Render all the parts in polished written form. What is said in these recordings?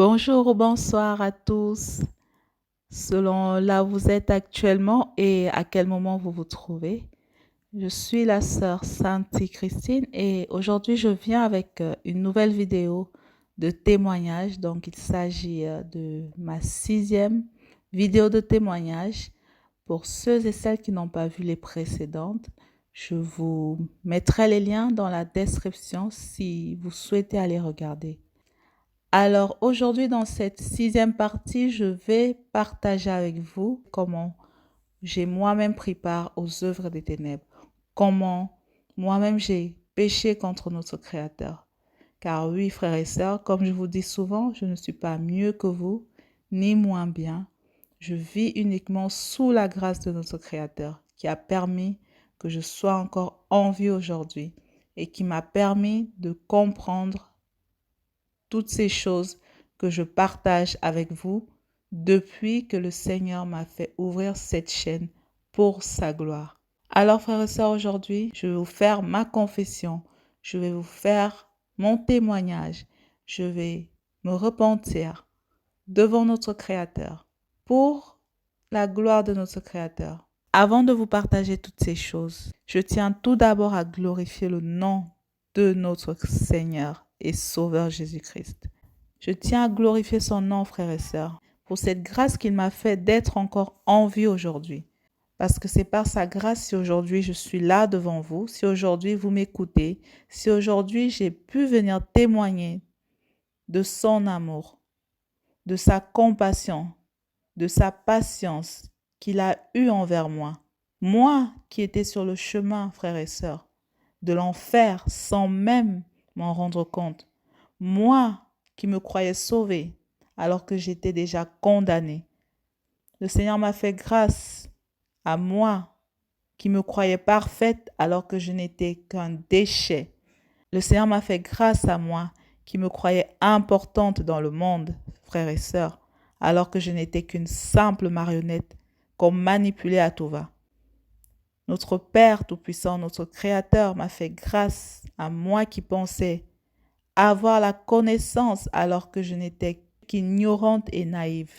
Bonjour ou bonsoir à tous, selon là où vous êtes actuellement et à quel moment vous vous trouvez. Je suis la sœur Santi Christine et aujourd'hui je viens avec une nouvelle vidéo de témoignage. Donc il s'agit de ma 6e vidéo de témoignage. Pour ceux et celles qui n'ont pas vu les précédentes, je vous mettrai les liens dans la description si vous souhaitez aller regarder. Alors aujourd'hui, dans cette 6e partie, je vais partager avec vous comment j'ai moi-même pris part aux œuvres des ténèbres, comment moi-même j'ai péché contre notre Créateur. Car oui, frères et sœurs, comme je vous dis souvent, je ne suis pas mieux que vous, ni moins bien. Je vis uniquement sous la grâce de notre Créateur, qui a permis que je sois encore en vie aujourd'hui et qui m'a permis de comprendre toutes ces choses que je partage avec vous depuis que le Seigneur m'a fait ouvrir cette chaîne pour sa gloire. Alors, frères et sœurs, aujourd'hui, je vais vous faire ma confession. Je vais vous faire mon témoignage. Je vais me repentir devant notre Créateur pour la gloire de notre Créateur. Avant de vous partager toutes ces choses, je tiens tout d'abord à glorifier le nom de notre Seigneur et Sauveur Jésus-Christ. Je tiens à glorifier son nom, frères et sœurs, pour cette grâce qu'il m'a fait d'être encore en vie aujourd'hui. Parce que c'est par sa grâce si aujourd'hui je suis là devant vous, si aujourd'hui vous m'écoutez, si aujourd'hui j'ai pu venir témoigner de son amour, de sa compassion, de sa patience qu'il a eue envers moi. Moi qui étais sur le chemin, frères et sœurs, de l'enfer sans même m'en rendre compte. Moi qui me croyais sauvé alors que j'étais déjà condamné. Le Seigneur m'a fait grâce à moi qui me croyais parfaite alors que je n'étais qu'un déchet. Le Seigneur m'a fait grâce à moi qui me croyais importante dans le monde, frères et sœurs, alors que je n'étais qu'une simple marionnette qu'on manipulait à tout va. Notre Père Tout-Puissant, notre Créateur m'a fait grâce à moi qui pensais avoir la connaissance alors que je n'étais qu'ignorante et naïve.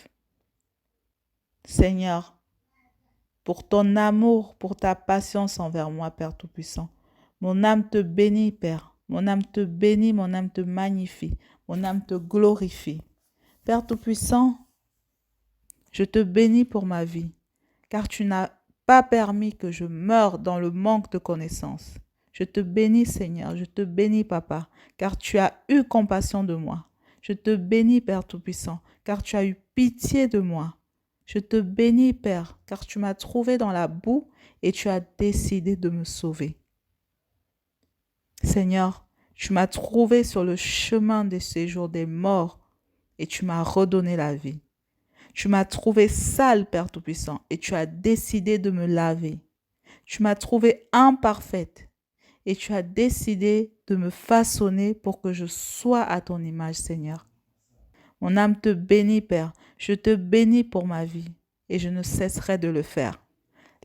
Seigneur, pour ton amour, pour ta patience envers moi, Père Tout-Puissant. Mon âme te bénit, Père. Mon âme te bénit, mon âme te magnifie, mon âme te glorifie. Père Tout-Puissant, je te bénis pour ma vie, car tu n'as pas permis que je meure dans le manque de connaissances. Je te bénis, Seigneur, je te bénis, Papa, car tu as eu compassion de moi. Je te bénis, Père Tout-Puissant, car tu as eu pitié de moi. Je te bénis, Père, car tu m'as trouvé dans la boue et tu as décidé de me sauver. Seigneur, tu m'as trouvé sur le chemin des séjours des morts et tu m'as redonné la vie. Tu m'as trouvé sale, Père Tout-Puissant, et tu as décidé de me laver. Tu m'as trouvé imparfaite et tu as décidé de me façonner pour que je sois à ton image, Seigneur. Mon âme te bénit, Père. Je te bénis pour ma vie et je ne cesserai de le faire.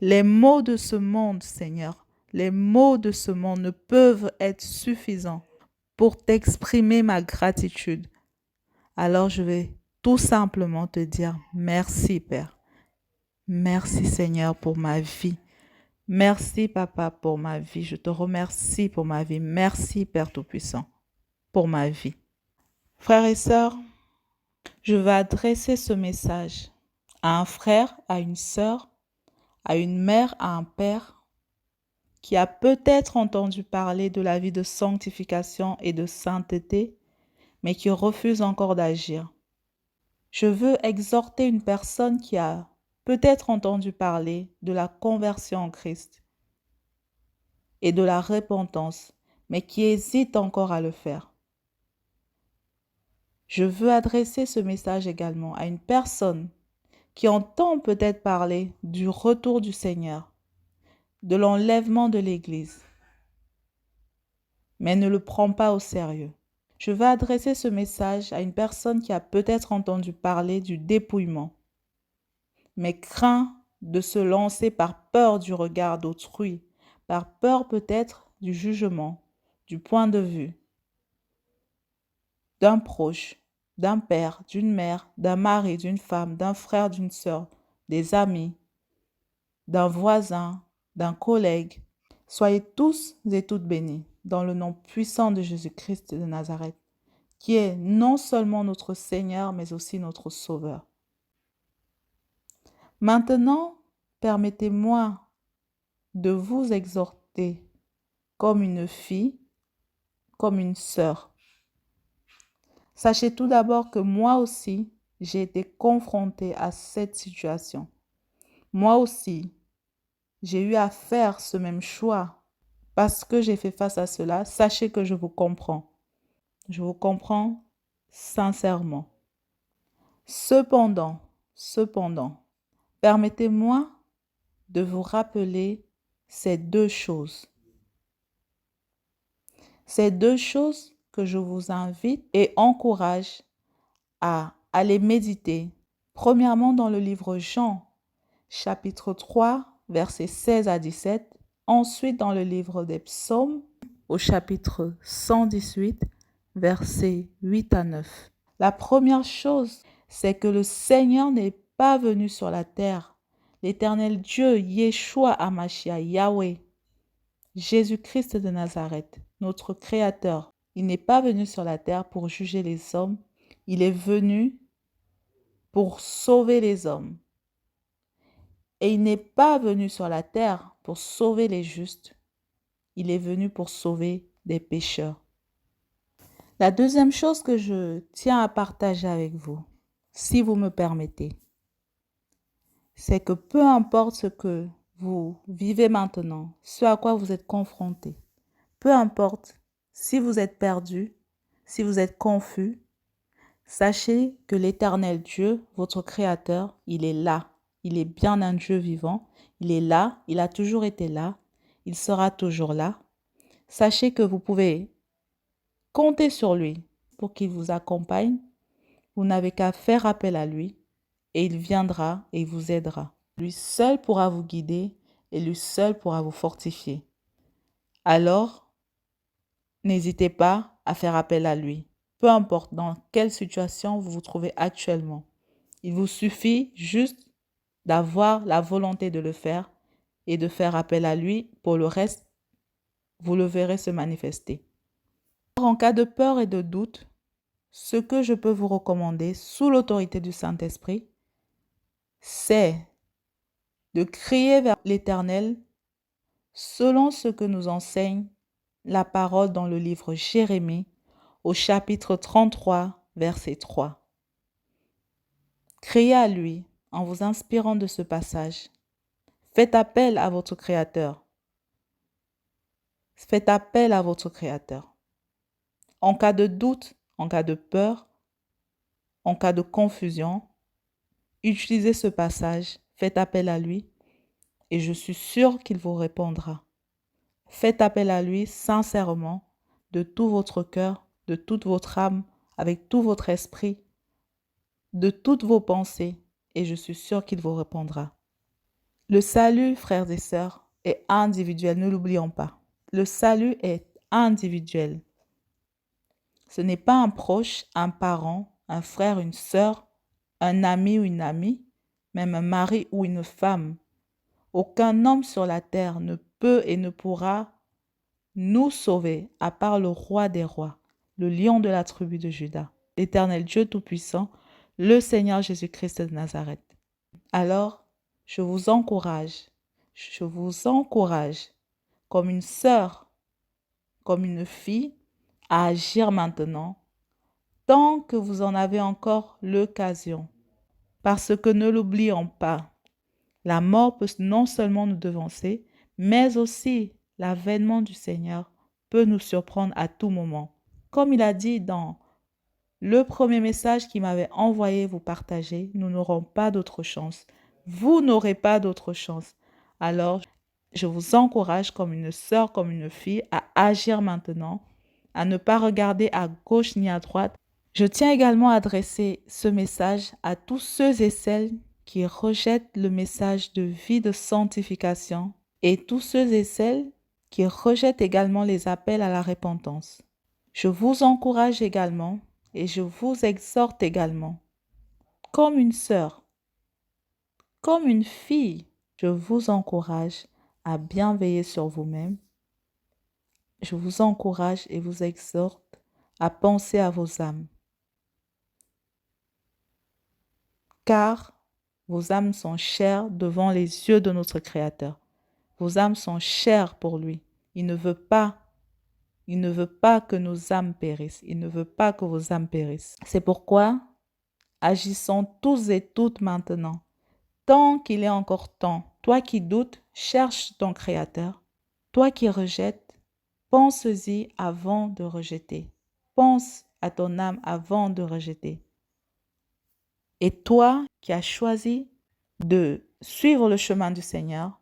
Les mots de ce monde, Seigneur, les mots de ce monde ne peuvent être suffisants pour t'exprimer ma gratitude. Alors je vais tout simplement te dire merci, Père. Merci, Seigneur, pour ma vie. Merci, Papa, pour ma vie. Je te remercie pour ma vie. Merci, Père Tout-Puissant, pour ma vie. Frères et sœurs, je vais adresser ce message à un frère, à une sœur, à une mère, à un père qui a peut-être entendu parler de la vie de sanctification et de sainteté, mais qui refuse encore d'agir. Je veux exhorter une personne qui a peut-être entendu parler de la conversion en Christ et de la repentance, mais qui hésite encore à le faire. Je veux adresser ce message également à une personne qui entend peut-être parler du retour du Seigneur, de l'enlèvement de l'Église, mais ne le prend pas au sérieux. Je veux adresser ce message à une personne qui a peut-être entendu parler du dépouillement, mais craint de se lancer par peur du regard d'autrui, par peur peut-être du jugement, du point de vue d'un proche, d'un père, d'une mère, d'un mari, d'une femme, d'un frère, d'une sœur, des amis, d'un voisin, d'un collègue. Soyez tous et toutes bénis dans le nom puissant de Jésus-Christ de Nazareth, qui est non seulement notre Seigneur, mais aussi notre Sauveur. Maintenant, permettez-moi de vous exhorter comme une fille, comme une sœur. Sachez tout d'abord que moi aussi, j'ai été confrontée à cette situation. Moi aussi, j'ai eu à faire ce même choix. Parce que j'ai fait face à cela, sachez que je vous comprends. Je vous comprends sincèrement. Cependant, permettez-moi de vous rappeler ces deux choses. Ces deux choses que je vous invite et encourage à aller méditer. Premièrement, dans le livre Jean, chapitre 3, versets 16 à 17. Ensuite, dans le livre des Psaumes, au chapitre 118, versets 8 à 9. La première chose, c'est que le Seigneur n'est pas venu sur la terre. L'Éternel Dieu, Yeshua HaMashiach, Yahweh, Jésus-Christ de Nazareth, notre Créateur, il n'est pas venu sur la terre pour juger les hommes, il est venu pour sauver les hommes. Et il n'est pas venu sur la terre pour sauver les justes, il est venu pour sauver des pécheurs. La deuxième chose que je tiens à partager avec vous, si vous me permettez, c'est que peu importe ce que vous vivez maintenant, ce à quoi vous êtes confronté, peu importe si vous êtes perdu, si vous êtes confus, sachez que l'Éternel Dieu, votre Créateur, il est là. Il est bien un Dieu vivant. Il est là, il a toujours été là, il sera toujours là. Sachez que vous pouvez compter sur lui pour qu'il vous accompagne. Vous n'avez qu'à faire appel à lui et il viendra et il vous aidera. Lui seul pourra vous guider et lui seul pourra vous fortifier. Alors, n'hésitez pas à faire appel à lui, peu importe dans quelle situation vous vous trouvez actuellement. Il vous suffit juste d'avoir la volonté de le faire et de faire appel à lui. Pour le reste, vous le verrez se manifester. En cas de peur et de doute, ce que je peux vous recommander sous l'autorité du Saint-Esprit, c'est de crier vers l'Éternel selon ce que nous enseigne la parole dans le livre Jérémie au chapitre 33, verset 3. Criez à lui en vous inspirant de ce passage. Faites appel à votre Créateur. Faites appel à votre Créateur. En cas de doute, en cas de peur, en cas de confusion, utilisez ce passage, faites appel à lui et je suis sûre qu'il vous répondra. Faites appel à lui sincèrement, de tout votre cœur, de toute votre âme, avec tout votre esprit, de toutes vos pensées et je suis sûre qu'il vous répondra. Le salut, frères et sœurs, est individuel, ne l'oublions pas. Le salut est individuel. Ce n'est pas un proche, un parent, un frère, une sœur, un ami ou une amie, même un mari ou une femme. Aucun homme sur la terre ne peut et ne pourra nous sauver à part le roi des rois, le lion de la tribu de Juda, l'Éternel Dieu Tout-Puissant, le Seigneur Jésus-Christ de Nazareth. Alors, je vous encourage, comme une sœur, comme une fille, à agir maintenant, tant que vous en avez encore l'occasion. Parce que ne l'oublions pas, la mort peut non seulement nous devancer, mais aussi l'avènement du Seigneur peut nous surprendre à tout moment. Comme il a dit dans le premier message qu'il m'avait envoyé vous partager, nous n'aurons pas d'autre chance. Vous n'aurez pas d'autre chance. Alors, je vous encourage comme une sœur, comme une fille, à agir maintenant, à ne pas regarder à gauche ni à droite. Je tiens également à adresser ce message à tous ceux et celles qui rejettent le message de vie de sanctification et tous ceux et celles qui rejettent également les appels à la repentance. Je vous encourage également Et je vous exhorte également, comme une sœur, comme une fille, je vous encourage à bien veiller sur vous-même. Je vous encourage et vous exhorte à penser à vos âmes, car vos âmes sont chères devant les yeux de notre Créateur. Vos âmes sont chères pour lui. Il ne veut pas que nos âmes périssent. Il ne veut pas que vos âmes périssent. C'est pourquoi agissons tous et toutes maintenant, tant qu'il est encore temps. Toi qui doutes, cherche ton Créateur. Toi qui rejettes, pense-y avant de rejeter. Pense à ton âme avant de rejeter. Et toi qui as choisi de suivre le chemin du Seigneur,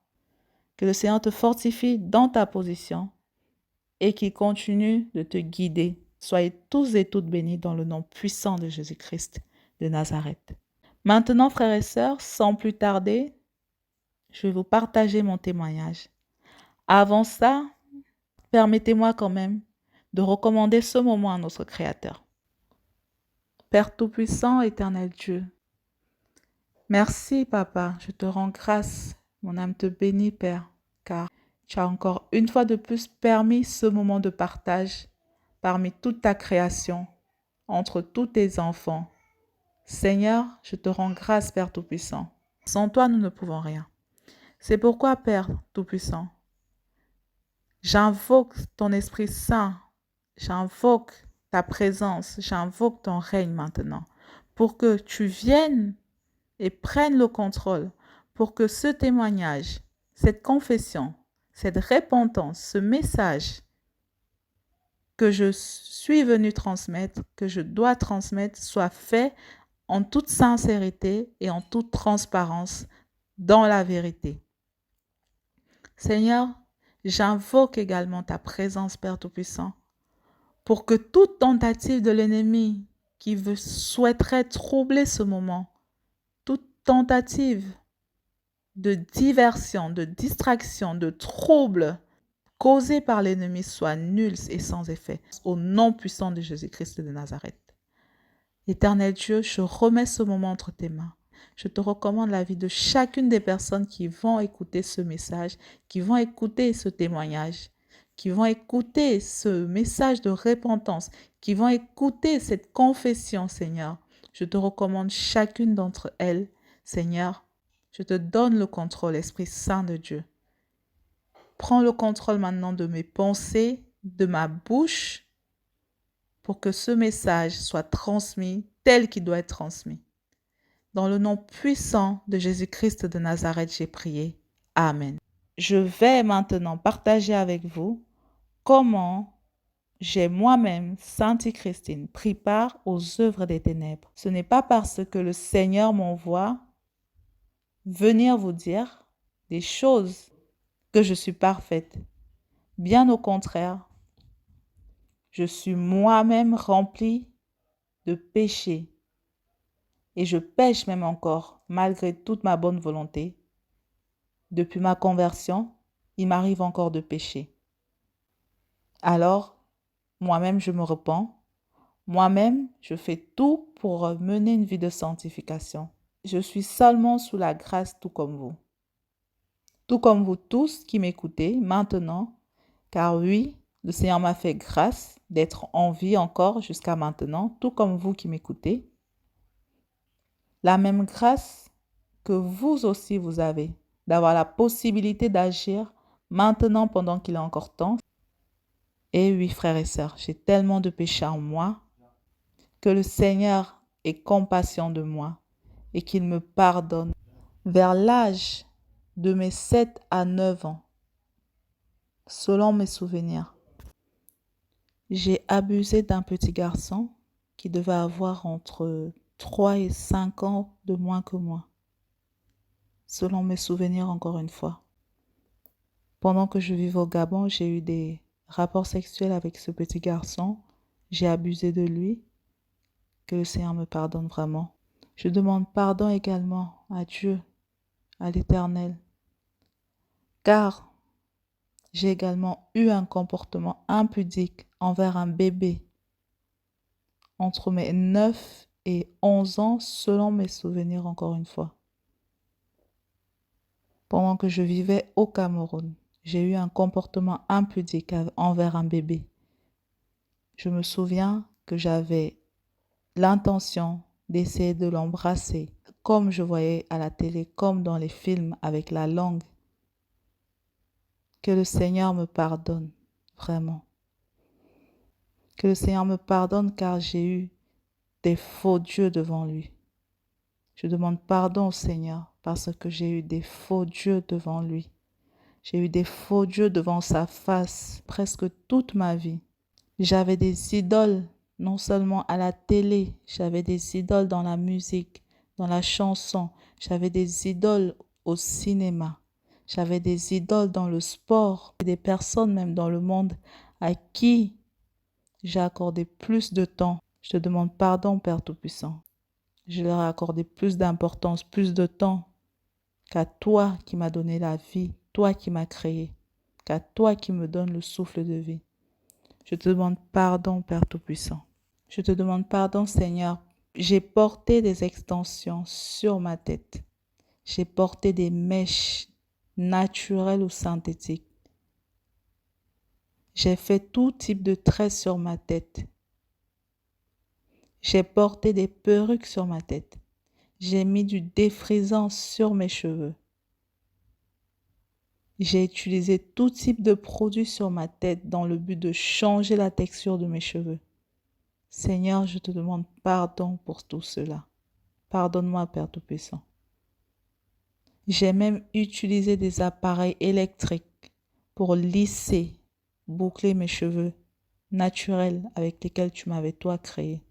que le Seigneur te fortifie dans ta position et qu'il continue de te guider. Soyez tous et toutes bénis dans le nom puissant de Jésus-Christ de Nazareth. Maintenant, frères et sœurs, sans plus tarder, je vais vous partager mon témoignage. Avant ça, permettez-moi quand même de recommander ce moment à notre Créateur. Père Tout-Puissant, éternel Dieu, merci Papa, je te rends grâce, mon âme te bénit Père, car tu as encore une fois de plus permis ce moment de partage parmi toute ta création, entre tous tes enfants. Seigneur, je te rends grâce Père Tout-Puissant. Sans toi, nous ne pouvons rien. C'est pourquoi Père Tout-Puissant, j'invoque ton Esprit Saint, j'invoque ta présence, j'invoque ton règne maintenant, pour que tu viennes et prennes le contrôle, pour que ce témoignage, cette confession, cette repentance, ce message que je suis venu transmettre, que je dois transmettre, soit fait en toute sincérité et en toute transparence dans la vérité. Seigneur, j'invoque également ta présence, Père Tout-Puissant, pour que toute tentative de l'ennemi qui souhaiterait troubler ce moment, toute tentative de diversion, de distraction, de trouble causée par l'ennemi soit nulle et sans effet, au nom puissant de Jésus-Christ de Nazareth. Éternel Dieu, je remets ce moment entre tes mains. Je te recommande la vie de chacune des personnes qui vont écouter ce message, qui vont écouter ce témoignage, qui vont écouter ce message de repentance, qui vont écouter cette confession, Seigneur. Je te recommande chacune d'entre elles, Seigneur. Je te donne le contrôle, Esprit Saint de Dieu. Prends le contrôle maintenant de mes pensées, de ma bouche, pour que ce message soit transmis tel qu'il doit être transmis. Dans le nom puissant de Jésus-Christ de Nazareth, j'ai prié. Amen. Je vais maintenant partager avec vous comment j'ai moi-même, Sainte Christine, pris part aux œuvres des ténèbres. Ce n'est pas parce que le Seigneur m'envoie venir vous dire des choses que je suis parfaite. Bien au contraire, je suis moi-même remplie de péchés. Et je pêche même encore, malgré toute ma bonne volonté. Depuis ma conversion, il m'arrive encore de pécher. Alors, moi-même, je me repens. Moi-même, je fais tout pour mener une vie de sanctification. Je suis seulement sous la grâce, tout comme vous. Tout comme vous tous qui m'écoutez maintenant, car oui, le Seigneur m'a fait grâce d'être en vie encore jusqu'à maintenant, tout comme vous qui m'écoutez. La même grâce que vous aussi vous avez, d'avoir la possibilité d'agir maintenant pendant qu'il est encore temps. Et oui, frères et sœurs, j'ai tellement de péchés en moi que le Seigneur ait compassion de moi et qu'il me pardonne. Vers l'âge de mes 7 à 9 ans, selon mes souvenirs, j'ai abusé d'un petit garçon qui devait avoir entre 3 et 5 ans de moins que moi. Selon mes souvenirs, encore une fois. Pendant que je vivais au Gabon, j'ai eu des rapports sexuels avec ce petit garçon. J'ai abusé de lui. Que le Seigneur me pardonne vraiment. Je demande pardon également à Dieu, à l'Éternel. Car j'ai également eu un comportement impudique envers un bébé entre mes 9 et 11 ans, selon mes souvenirs encore une fois. Pendant que je vivais au Cameroun, j'ai eu un comportement impudique envers un bébé. Je me souviens que j'avais l'intention d'essayer de l'embrasser, comme je voyais à la télé, comme dans les films avec la langue. Que le Seigneur me pardonne, vraiment. Que le Seigneur me pardonne car j'ai eu des faux dieux devant lui. Je demande pardon au Seigneur parce que j'ai eu des faux dieux devant lui. J'ai eu des faux dieux devant sa face presque toute ma vie. J'avais des idoles, non seulement à la télé, j'avais des idoles dans la musique, dans la chanson, j'avais des idoles au cinéma, j'avais des idoles dans le sport, des personnes même dans le monde à qui j'ai accordé plus de temps. Je te demande pardon, Père Tout-Puissant. Je leur ai accordé plus d'importance, plus de temps qu'à toi qui m'as donné la vie, toi qui m'as créé, qu'à toi qui me donne le souffle de vie. Je te demande pardon, Père Tout-Puissant. Je te demande pardon, Seigneur. J'ai porté des extensions sur ma tête. J'ai porté des mèches naturelles ou synthétiques. J'ai fait tout type de traits sur ma tête. J'ai porté des perruques sur ma tête. J'ai mis du défrisant sur mes cheveux. J'ai utilisé tout type de produits sur ma tête dans le but de changer la texture de mes cheveux. Seigneur, je te demande pardon pour tout cela. Pardonne-moi, Père Tout-Puissant. J'ai même utilisé des appareils électriques pour lisser, boucler mes cheveux naturels avec lesquels tu m'avais toi créé.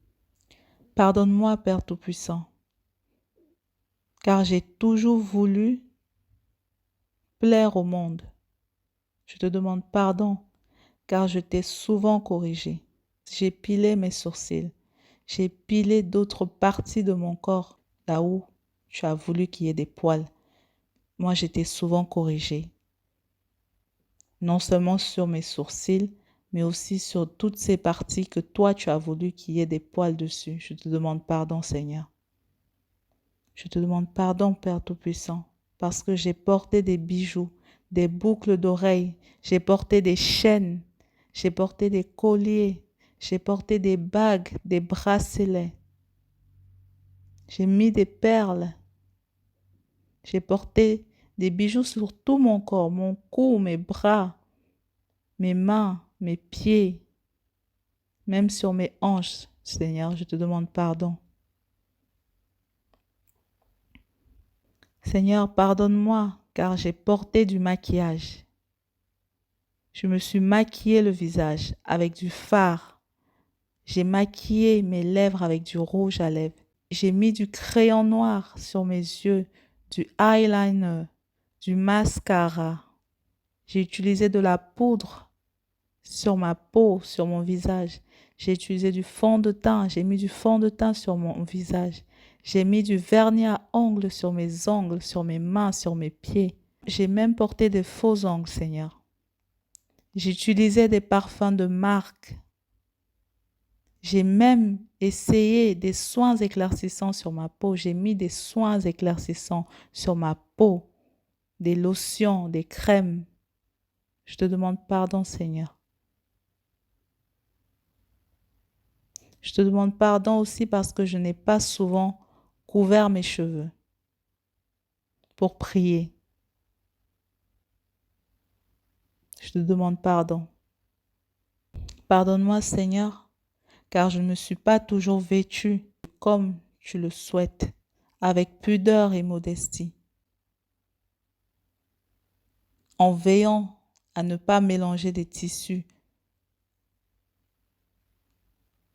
Pardonne-moi, Père Tout-Puissant, car j'ai toujours voulu plaire au monde. Je te demande pardon, car je t'ai souvent corrigé. J'ai pilé mes sourcils. J'ai pilé d'autres parties de mon corps, là où tu as voulu qu'il y ait des poils. Moi, j'étais souvent corrigée. Non seulement sur mes sourcils, mais aussi sur toutes ces parties que toi, tu as voulu qu'il y ait des poils dessus. Je te demande pardon, Seigneur. Je te demande pardon, Père Tout-Puissant, parce que j'ai porté des bijoux, des boucles d'oreilles, j'ai porté des chaînes, j'ai porté des colliers, j'ai porté des bagues, des bracelets. J'ai mis des perles. J'ai porté des bijoux sur tout mon corps, mon cou, mes bras, mes mains, mes pieds, même sur mes hanches. Seigneur, je te demande pardon. Seigneur, pardonne-moi, car j'ai porté du maquillage. Je me suis maquillé le visage avec du fard. J'ai maquillé mes lèvres avec du rouge à lèvres. J'ai mis du crayon noir sur mes yeux, du eyeliner, du mascara. J'ai utilisé de la poudre sur ma peau, sur mon visage. J'ai utilisé du fond de teint. J'ai mis du fond de teint sur mon visage. J'ai mis du vernis à ongles sur mes ongles, sur mes mains, sur mes pieds. J'ai même porté des faux ongles, Seigneur. J'utilisais des parfums de marque. J'ai même essayé des soins éclaircissants sur ma peau. J'ai mis des soins éclaircissants sur ma peau, des lotions, des crèmes. Je te demande pardon, Seigneur. Je te demande pardon aussi parce que je n'ai pas souvent couvert mes cheveux pour prier. Je te demande pardon. Pardonne-moi, Seigneur, car je ne me suis pas toujours vêtue comme tu le souhaites, avec pudeur et modestie, en veillant à ne pas mélanger des tissus,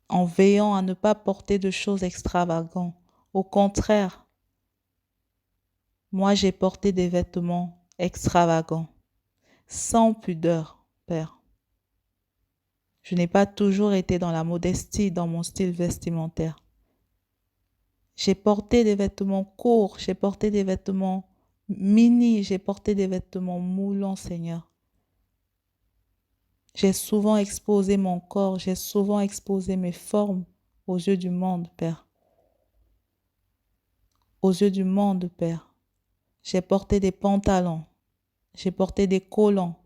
en veillant à ne pas porter de choses extravagantes. Au contraire, moi j'ai porté des vêtements extravagants, sans pudeur, Père. Je n'ai pas toujours été dans la modestie dans mon style vestimentaire. J'ai porté des vêtements courts, j'ai porté des vêtements mini, j'ai porté des vêtements moulants, Seigneur. J'ai souvent exposé mon corps, j'ai souvent exposé mes formes aux yeux du monde, Père. Aux yeux du monde, Père. J'ai porté des pantalons, j'ai porté des collants,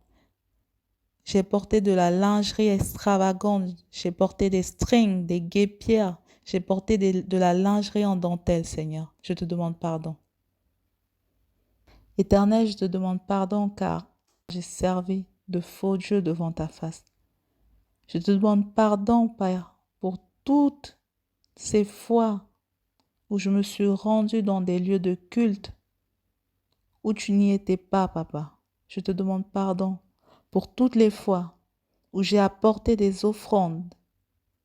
j'ai porté de la lingerie extravagante, j'ai porté des strings, des guêpières, j'ai porté de la lingerie en dentelle, Seigneur. Je te demande pardon. Éternel, je te demande pardon car j'ai servi de faux dieux devant ta face. Je te demande pardon, Père, pour toutes ces fois où je me suis rendue dans des lieux de culte où tu n'y étais pas, Papa. Je te demande pardon pour toutes les fois où j'ai apporté des offrandes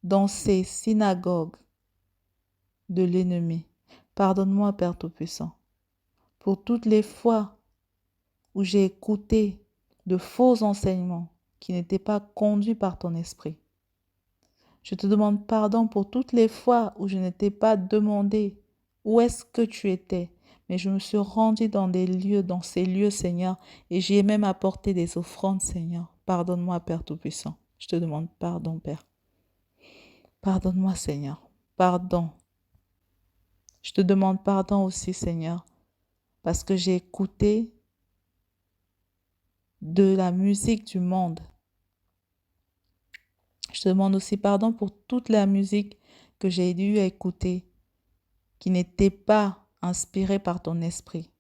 dans ces synagogues de l'ennemi. Pardonne-moi, Père Tout-Puissant, pour toutes les fois où j'ai écouté de faux enseignements qui n'étaient pas conduits par ton esprit. Je te demande pardon pour toutes les fois où je ne t'ai pas demandé où est-ce que tu étais, mais je me suis rendue dans ces lieux, Seigneur, et j'y ai même apporté des offrandes, Seigneur. Pardonne-moi, Père Tout-Puissant. Je te demande pardon, Père. Pardonne-moi, Seigneur. Pardon. Je te demande pardon aussi, Seigneur, parce que j'ai écouté de la musique du monde. Je te demande aussi pardon pour toute la musique que j'ai dû écouter qui n'était pas inspirée par ton esprit.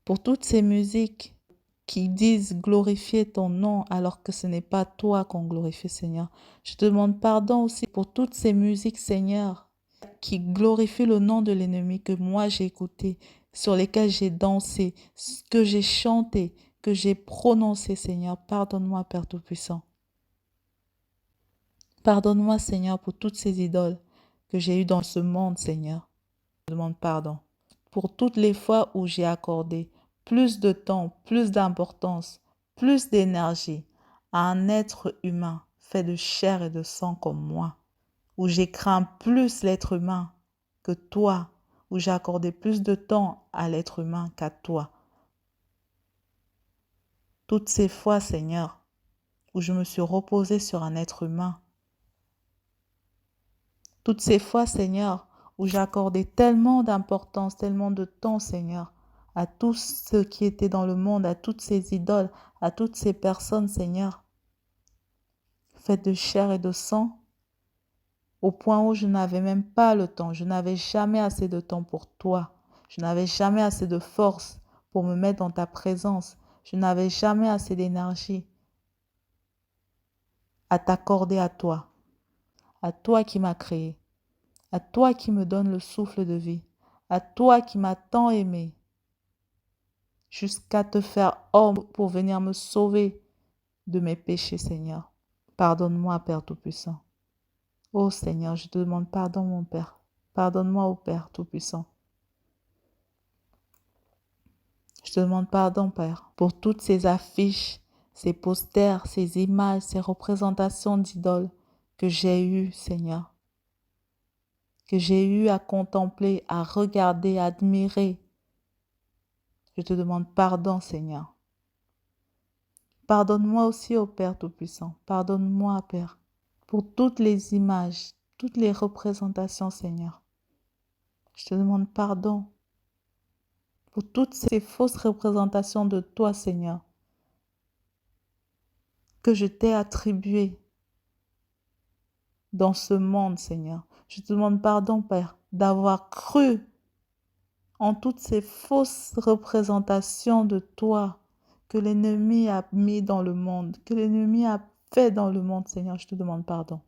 Pour toutes ces musiques qui disent glorifier ton nom alors que ce n'est pas toi qu'on glorifie, Seigneur. Je te demande pardon aussi pour toutes ces musiques, Seigneur, qui glorifient le nom de l'ennemi que moi j'ai écouté, sur lesquelles j'ai dansé, que j'ai chanté, que j'ai prononcé, Seigneur. Pardonne-moi, Père Tout-Puissant. Pardonne-moi, Seigneur, pour toutes ces idoles que j'ai eues dans ce monde, Seigneur. Je demande pardon pour toutes les fois où j'ai accordé plus de temps, plus d'importance, plus d'énergie à un être humain fait de chair et de sang comme moi, où j'ai craint plus l'être humain que toi, où j'ai accordé plus de temps à l'être humain qu'à toi. Toutes ces fois, Seigneur, où je me suis reposée sur un être humain, toutes ces fois, Seigneur, où j'ai accordé tellement d'importance, tellement de temps, Seigneur, à tout ce qui était dans le monde, à toutes ces idoles, à toutes ces personnes, Seigneur, faites de chair et de sang, au point où je n'avais même pas le temps, je n'avais jamais assez de temps pour toi, je n'avais jamais assez de force pour me mettre dans ta présence, je n'avais jamais assez d'énergie à t'accorder à toi qui m'as créé, à toi qui me donne le souffle de vie, à toi qui m'as tant aimé, jusqu'à te faire homme pour venir me sauver de mes péchés, Seigneur. Pardonne-moi, Père Tout-Puissant. Oh Seigneur, je te demande pardon, mon Père. Pardonne-moi, ô Père Tout-Puissant. Je te demande pardon, Père, pour toutes ces affiches, ces posters, ces images, ces représentations d'idoles que j'ai eues, Seigneur. Que j'ai eu à contempler, à regarder, à admirer. Je te demande pardon, Seigneur. Pardonne-moi aussi, ô Père Tout-Puissant. Pardonne-moi, Père, pour toutes les images, toutes les représentations, Seigneur. Je te demande pardon pour toutes ces fausses représentations de toi, Seigneur, que je t'ai attribuées dans ce monde, Seigneur. Je te demande pardon, Père, d'avoir cru en toutes ces fausses représentations de toi que l'ennemi a mis dans le monde, que l'ennemi a fait dans le monde, Seigneur. Je te demande pardon.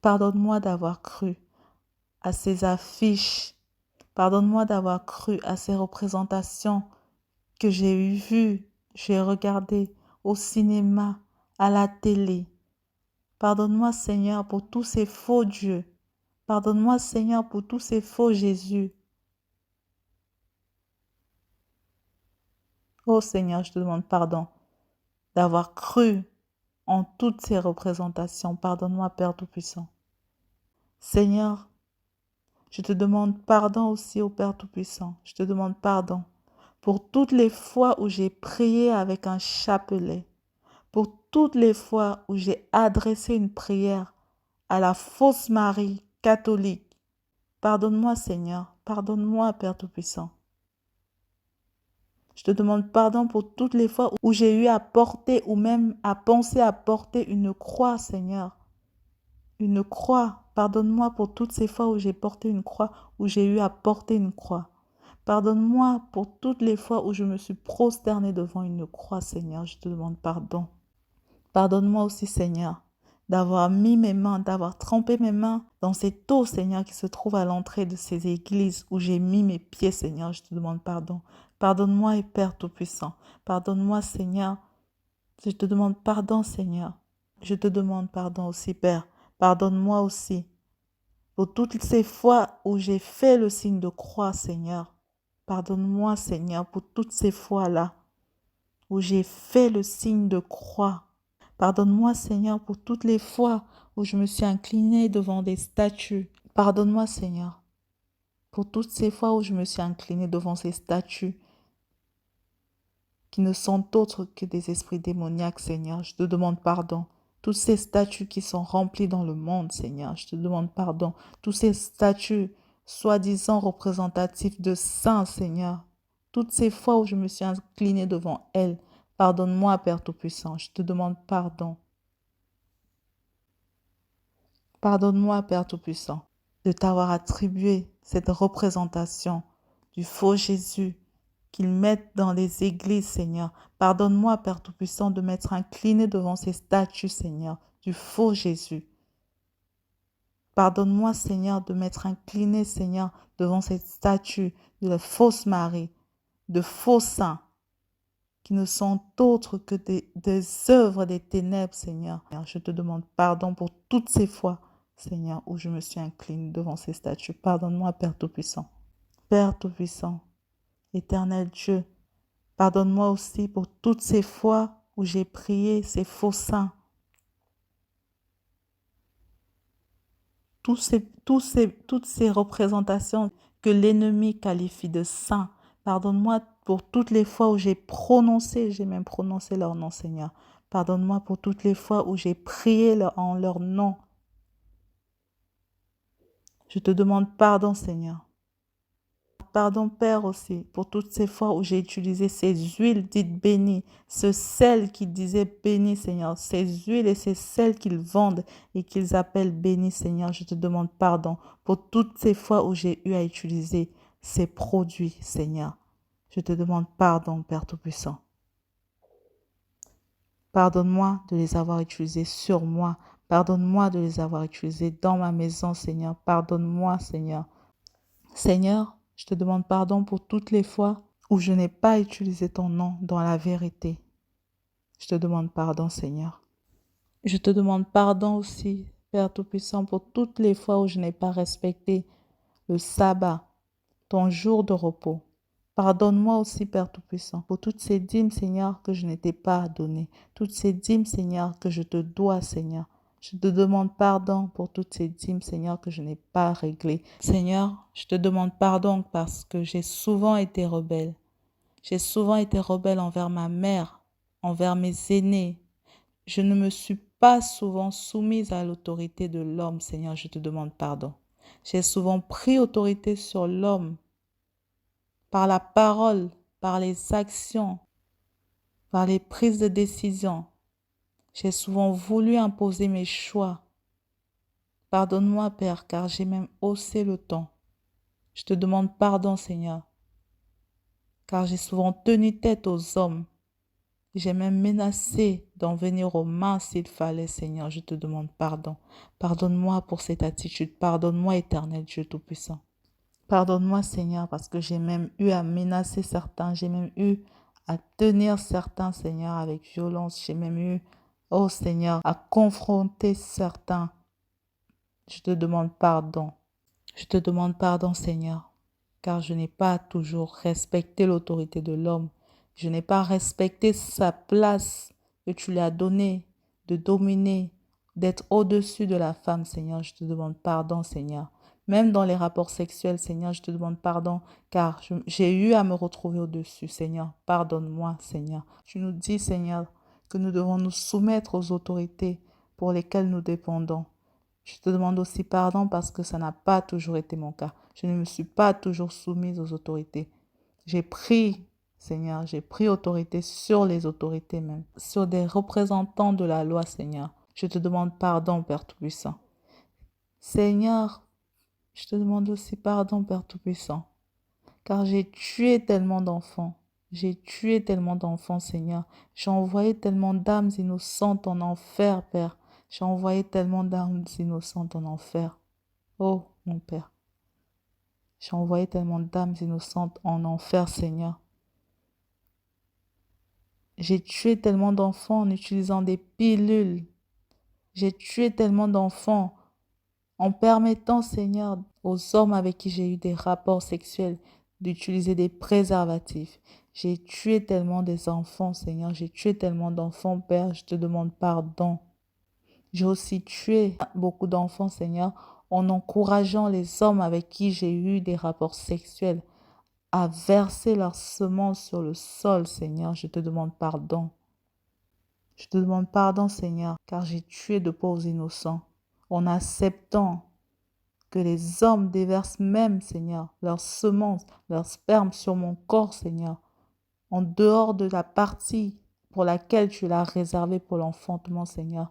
Pardonne-moi d'avoir cru à ces affiches. Pardonne-moi d'avoir cru à ces représentations que j'ai vues, j'ai regardées au cinéma, à la télé. Pardonne-moi, Seigneur, pour tous ces faux dieux. Pardonne-moi, Seigneur, pour tous ces faux Jésus. Oh Seigneur, je te demande pardon d'avoir cru en toutes ces représentations. Pardonne-moi, Père Tout-Puissant. Seigneur, je te demande pardon aussi au Père Tout-Puissant. Je te demande pardon pour toutes les fois où j'ai prié avec un chapelet, pour toutes les fois où j'ai adressé une prière à la fausse Marie catholique. Pardonne-moi, Seigneur. Pardonne-moi, Père Tout-Puissant. Je te demande pardon pour toutes les fois où j'ai eu à porter ou même à penser à porter une croix, Seigneur. Une croix. Pardonne-moi pour toutes ces fois où j'ai porté une croix, où j'ai eu à porter une croix. Pardonne-moi pour toutes les fois où je me suis prosternée devant une croix, Seigneur. Je te demande pardon. Pardonne-moi aussi, Seigneur, d'avoir mis mes mains, d'avoir trempé mes mains dans cette eau, Seigneur, qui se trouve à l'entrée de ces églises où j'ai mis mes pieds, Seigneur. Je te demande pardon. Pardonne-moi, Père Tout-Puissant. Pardonne-moi, Seigneur. Je te demande pardon, Seigneur. Je te demande pardon aussi, Père. Pardonne-moi aussi pour toutes ces fois où j'ai fait le signe de croix, Seigneur. Pardonne-moi, Seigneur, pour toutes ces fois-là où j'ai fait le signe de croix. Pardonne-moi, Seigneur, pour toutes les fois où je me suis inclinée devant des statues. Pardonne-moi, Seigneur, pour toutes ces fois où je me suis inclinée devant ces statues qui ne sont autres que des esprits démoniaques, Seigneur. Je te demande pardon. Toutes ces statues qui sont remplies dans le monde, Seigneur, je te demande pardon. Toutes ces statues soi-disant représentatives de saints, Seigneur. Toutes ces fois où je me suis inclinée devant elles, pardonne-moi, Père Tout-Puissant. Je te demande pardon. Pardonne-moi, Père Tout-Puissant, de t'avoir attribué cette représentation du faux Jésus qu'ils mettent dans les églises, Seigneur. Pardonne-moi, Père Tout-Puissant, de m'être incliné devant ces statues, Seigneur, du faux Jésus. Pardonne-moi, Seigneur, de m'être incliné, Seigneur, devant cette statue de la fausse Marie, de faux saints, qui ne sont autres que des œuvres des ténèbres, Seigneur. Je te demande pardon pour toutes ces fois, Seigneur, où je me suis incliné devant ces statues. Pardonne-moi, Père Tout-Puissant. Père Tout-Puissant, Éternel Dieu, pardonne-moi aussi pour toutes ces fois où j'ai prié ces faux saints. Toutes ces représentations que l'ennemi qualifie de saints. Pardonne-moi pour toutes les fois où j'ai même prononcé leur nom, Seigneur. Pardonne-moi pour toutes les fois où j'ai prié en leur nom. Je te demande pardon, Seigneur. Pardon, Père, aussi, pour toutes ces fois où j'ai utilisé ces huiles dites bénies, ce sel qui disait béni, Seigneur, ces huiles et ces sels qu'ils vendent et qu'ils appellent béni, Seigneur. Je te demande pardon pour toutes ces fois où j'ai eu à utiliser ces produits, Seigneur. Je te demande pardon, Père Tout-Puissant. Pardonne-moi de les avoir utilisés sur moi. Pardonne-moi de les avoir utilisés dans ma maison, Seigneur. Pardonne-moi, Seigneur. Seigneur, je te demande pardon pour toutes les fois où je n'ai pas utilisé ton nom dans la vérité. Je te demande pardon, Seigneur. Je te demande pardon aussi, Père Tout-Puissant, pour toutes les fois où je n'ai pas respecté le sabbat, ton jour de repos. Pardonne-moi aussi, Père Tout-Puissant, pour toutes ces dîmes, Seigneur, que je n'étais pas données. Toutes ces dîmes, Seigneur, que je te dois, Seigneur. Je te demande pardon pour toutes ces dîmes, Seigneur, que je n'ai pas réglées. Seigneur, je te demande pardon parce que j'ai souvent été rebelle. J'ai souvent été rebelle envers ma mère, envers mes aînés. Je ne me suis pas souvent soumise à l'autorité de l'homme, Seigneur, je te demande pardon. J'ai souvent pris autorité sur l'homme par la parole, par les actions, par les prises de décision. J'ai souvent voulu imposer mes choix. Pardonne-moi, Père, car j'ai même haussé le ton. Je te demande pardon, Seigneur, car j'ai souvent tenu tête aux hommes. J'ai même menacé d'en venir aux mains s'il fallait, Seigneur. Je te demande pardon. Pardonne-moi pour cette attitude. Pardonne-moi, Éternel Dieu Tout-Puissant. Pardonne-moi, Seigneur, parce que j'ai même eu à menacer certains. J'ai même eu à tenir certains, Seigneur, avec violence. J'ai même eu, oh Seigneur, à confronter certains. Je te demande pardon. Je te demande pardon, Seigneur, car je n'ai pas toujours respecté l'autorité de l'homme. Je n'ai pas respecté sa place que tu lui as donnée de dominer, d'être au-dessus de la femme, Seigneur. Je te demande pardon, Seigneur. Même dans les rapports sexuels, Seigneur, je te demande pardon, car j'ai eu à me retrouver au-dessus, Seigneur. Pardonne-moi, Seigneur. Tu nous dis, Seigneur, que nous devons nous soumettre aux autorités pour lesquelles nous dépendons. Je te demande aussi pardon parce que ça n'a pas toujours été mon cas. Je ne me suis pas toujours soumise aux autorités. J'ai pris, Seigneur, j'ai pris autorité sur les autorités même, sur des représentants de la loi, Seigneur. Je te demande pardon, Père Tout-Puissant. Seigneur, je te demande aussi pardon, Père Tout-Puissant, car j'ai tué tellement d'enfants. J'ai tué tellement d'enfants, Seigneur. J'ai envoyé tellement d'âmes innocentes en enfer, Père. J'ai envoyé tellement d'âmes innocentes en enfer. Oh, mon Père. J'ai envoyé tellement d'âmes innocentes en enfer, Seigneur. J'ai tué tellement d'enfants en utilisant des pilules. J'ai tué tellement d'enfants en permettant, Seigneur, aux hommes avec qui j'ai eu des rapports sexuels d'utiliser des préservatifs. J'ai tué tellement des enfants, Seigneur. J'ai tué tellement d'enfants, Père. Je te demande pardon. J'ai aussi tué beaucoup d'enfants, Seigneur, en encourageant les hommes avec qui j'ai eu des rapports sexuels à verser leurs semences sur le sol, Seigneur. Je te demande pardon. Je te demande pardon, Seigneur, car j'ai tué de pauvres innocents en acceptant que les hommes déversent même, Seigneur, leurs semences, leurs sperme sur mon corps, Seigneur, en dehors de la partie pour laquelle tu l'as réservée pour l'enfantement, Seigneur.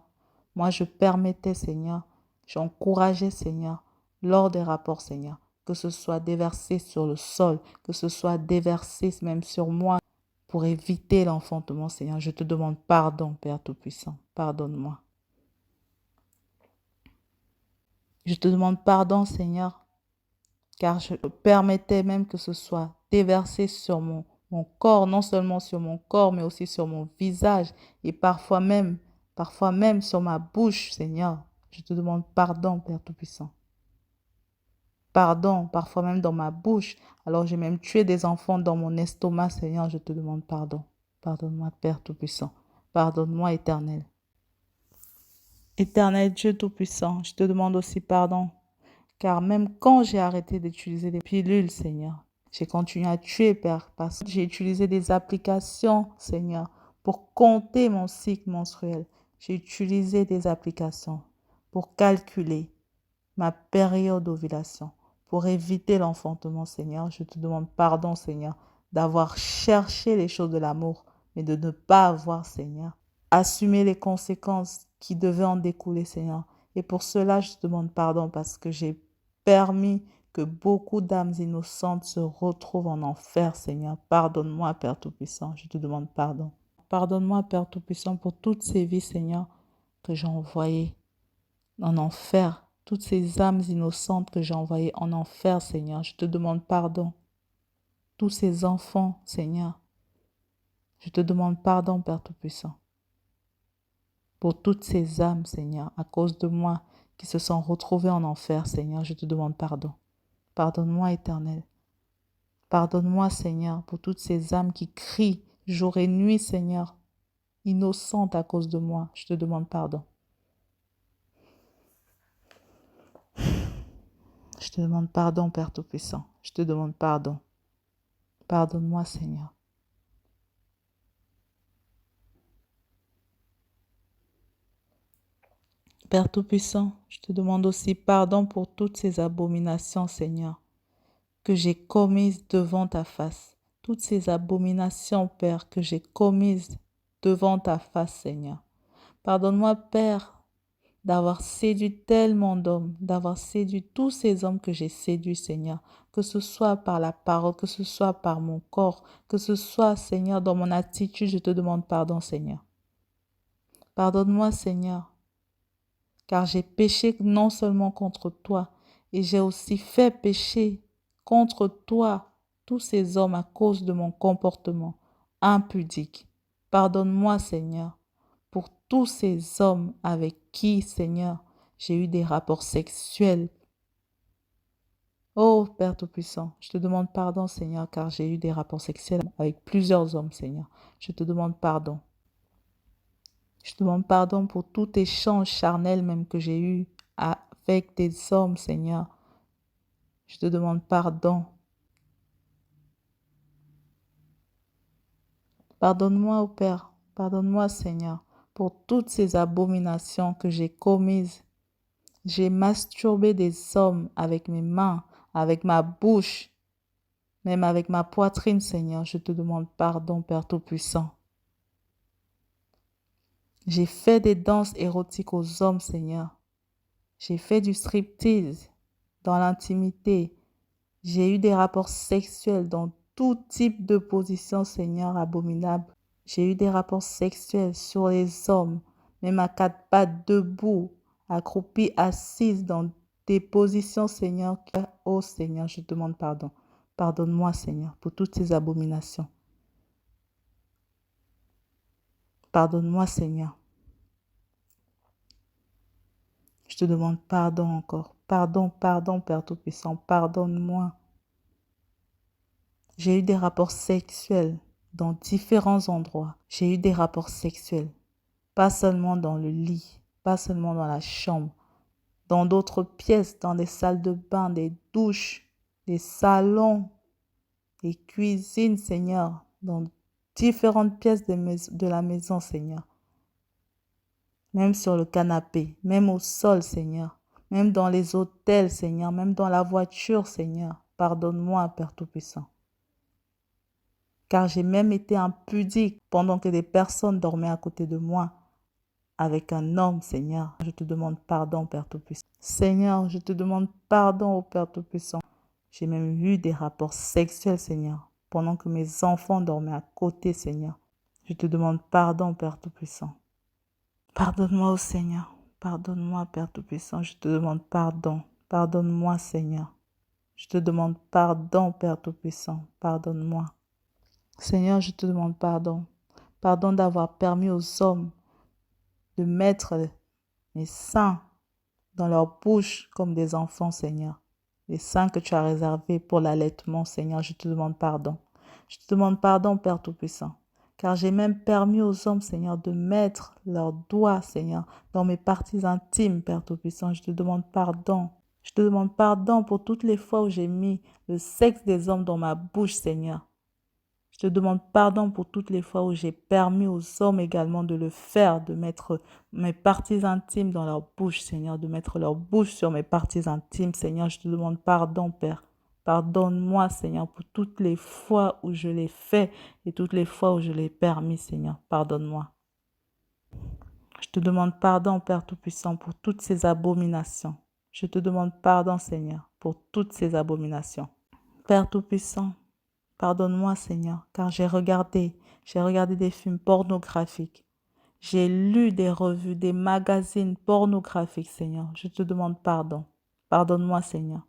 Moi, je permettais, Seigneur, j'encourageais, Seigneur, lors des rapports, Seigneur, que ce soit déversé sur le sol, que ce soit déversé même sur moi pour éviter l'enfantement, Seigneur. Je te demande pardon, Père Tout-Puissant. Pardonne-moi. Je te demande pardon, Seigneur, car je permettais même que ce soit déversé sur mon corps, non seulement sur mon corps, mais aussi sur mon visage et parfois même sur ma bouche, Seigneur. Je te demande pardon, Père Tout-Puissant. Pardon, parfois même dans ma bouche. Alors j'ai même tué des enfants dans mon estomac, Seigneur. Je te demande pardon. Pardonne-moi, Père Tout-Puissant. Pardonne-moi, Éternel. Éternel Dieu Tout-Puissant, je te demande aussi pardon. Car même quand j'ai arrêté d'utiliser des pilules, Seigneur, j'ai continué à tuer, Père, parce que j'ai utilisé des applications, Seigneur, pour compter mon cycle menstruel. J'ai utilisé des applications pour calculer ma période d'ovulation, pour éviter l'enfantement, Seigneur. Je te demande pardon, Seigneur, d'avoir cherché les choses de l'amour, mais de ne pas avoir, Seigneur, assumé les conséquences qui devaient en découler, Seigneur. Et pour cela, je te demande pardon parce que j'ai permis que beaucoup d'âmes innocentes se retrouvent en enfer, Seigneur. Pardonne-moi, Père Tout-Puissant, je te demande pardon. Pardonne-moi, Père Tout-Puissant, pour toutes ces vies, Seigneur, que j'ai envoyées en enfer. Toutes ces âmes innocentes que j'ai envoyées en enfer, Seigneur. Je te demande pardon. Tous ces enfants, Seigneur. Je te demande pardon, Père Tout-Puissant, pour toutes ces âmes, Seigneur, à cause de moi, qui se sont retrouvées en enfer, Seigneur. Je te demande pardon. Pardonne-moi, Éternel. Pardonne-moi, Seigneur, pour toutes ces âmes qui crient jour et nuit, Seigneur, innocentes à cause de moi. Je te demande pardon. Je te demande pardon, Père Tout-Puissant. Je te demande pardon. Pardonne-moi, Seigneur. Père Tout-Puissant, je te demande aussi pardon pour toutes ces abominations, Seigneur, que j'ai commises devant ta face. Toutes ces abominations, Père, que j'ai commises devant ta face, Seigneur. Pardonne-moi, Père, d'avoir séduit tellement d'hommes, d'avoir séduit tous ces hommes que j'ai séduits, Seigneur, que ce soit par la parole, que ce soit par mon corps, que ce soit, Seigneur, dans mon attitude, je te demande pardon, Seigneur. Pardonne-moi, Seigneur, car j'ai péché non seulement contre toi, et j'ai aussi fait pécher contre toi tous ces hommes à cause de mon comportement impudique. Pardonne-moi, Seigneur, pour tous ces hommes avec qui, Seigneur, j'ai eu des rapports sexuels. Oh Père Tout-Puissant, je te demande pardon, Seigneur, car j'ai eu des rapports sexuels avec plusieurs hommes, Seigneur. Je te demande pardon. Je te demande pardon pour tout échange charnel même que j'ai eu avec des hommes, Seigneur. Je te demande pardon. Pardonne-moi, ô Père. Pardonne-moi, Seigneur, pour toutes ces abominations que j'ai commises J'ai masturbé des hommes avec mes mains, avec ma bouche, même avec ma poitrine, Seigneur. Je te demande pardon, Père Tout-Puissant. J'ai fait des danses érotiques aux hommes, Seigneur. J'ai fait du striptease dans l'intimité. J'ai eu des rapports sexuels dans tout type de position, Seigneur, abominable. J'ai eu des rapports sexuels sur les hommes, même à quatre pattes, debout, accroupis, assises dans des positions, Seigneur. Oh Seigneur, je te demande pardon. Pardonne-moi, Seigneur, pour toutes ces abominations. Pardonne-moi, Seigneur. Je te demande pardon encore. Pardon, pardon, Père Tout-Puissant, pardonne-moi. J'ai eu des rapports sexuels dans différents endroits. J'ai eu des rapports sexuels, pas seulement dans le lit, pas seulement dans la chambre, dans d'autres pièces, dans des salles de bain, des douches, des salons, des cuisines, Seigneur, dans différentes pièces de la maison, Seigneur. Même sur le canapé, même au sol, Seigneur. Même dans les hôtels, Seigneur. Même dans la voiture, Seigneur. Pardonne-moi, Père Tout-Puissant. Car j'ai même été impudique pendant que des personnes dormaient à côté de moi avec un homme, Seigneur. Je te demande pardon, Père Tout-Puissant. Seigneur, je te demande pardon au Père Tout-Puissant. J'ai même eu des rapports sexuels, Seigneur, pendant que mes enfants dormaient à côté, Seigneur. Je te demande pardon, Père Tout-Puissant. Pardonne-moi, ô Seigneur. Pardonne-moi, Père Tout-Puissant. Je te demande pardon. Pardonne-moi, Seigneur. Je te demande pardon, Père Tout-Puissant. Pardonne-moi. Seigneur, je te demande pardon. Pardon d'avoir permis aux hommes de mettre mes seins dans leur bouche comme des enfants, Seigneur. Les seins que tu as réservés pour l'allaitement, Seigneur, je te demande pardon. Je te demande pardon, Père Tout-Puissant, car j'ai même permis aux hommes, Seigneur, de mettre leurs doigts, Seigneur, dans mes parties intimes, Père Tout-Puissant. Je te demande pardon. Je te demande pardon pour toutes les fois où j'ai mis le sexe des hommes dans ma bouche, Seigneur. Je te demande pardon pour toutes les fois où j'ai permis aux hommes également de le faire, de mettre mes parties intimes dans leur bouche, Seigneur, de mettre leur bouche sur mes parties intimes, Seigneur. Je te demande pardon, Père. Pardonne-moi, Seigneur, pour toutes les fois où je l'ai fait et toutes les fois où je l'ai permis, Seigneur. Pardonne-moi. Je te demande pardon, Père Tout-Puissant, pour toutes ces abominations. Je te demande pardon, Seigneur, pour toutes ces abominations. Père Tout-Puissant, pardonne-moi, Seigneur, car j'ai regardé des films pornographiques. J'ai lu des revues, des magazines pornographiques, Seigneur. Je te demande pardon. Pardonne-moi, Seigneur.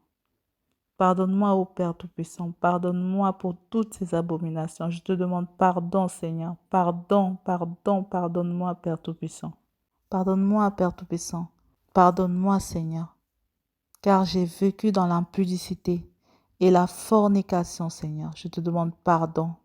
Pardonne-moi, ô Père Tout-Puissant. Pardonne-moi pour toutes ces abominations. Je te demande pardon, Seigneur. Pardon, pardon, pardonne-moi, Père Tout-Puissant. Pardonne-moi, Père Tout-Puissant. Pardonne-moi, Seigneur, car j'ai vécu dans l'impudicité et la fornication, Seigneur. Je te demande pardon.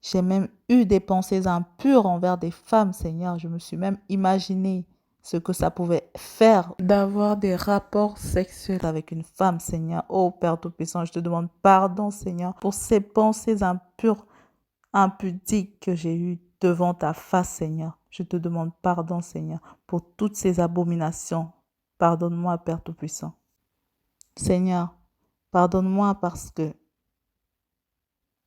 J'ai même eu des pensées impures envers des femmes, Seigneur. Je me suis même imaginé ce que ça pouvait faire d'avoir des rapports sexuels avec une femme, Seigneur. Oh Père Tout-Puissant, je te demande pardon, Seigneur, pour ces pensées impures, impudiques que j'ai eues devant ta face, Seigneur. Je te demande pardon, Seigneur, pour toutes ces abominations. Pardonne-moi, Père Tout-Puissant. Seigneur, pardonne-moi parce que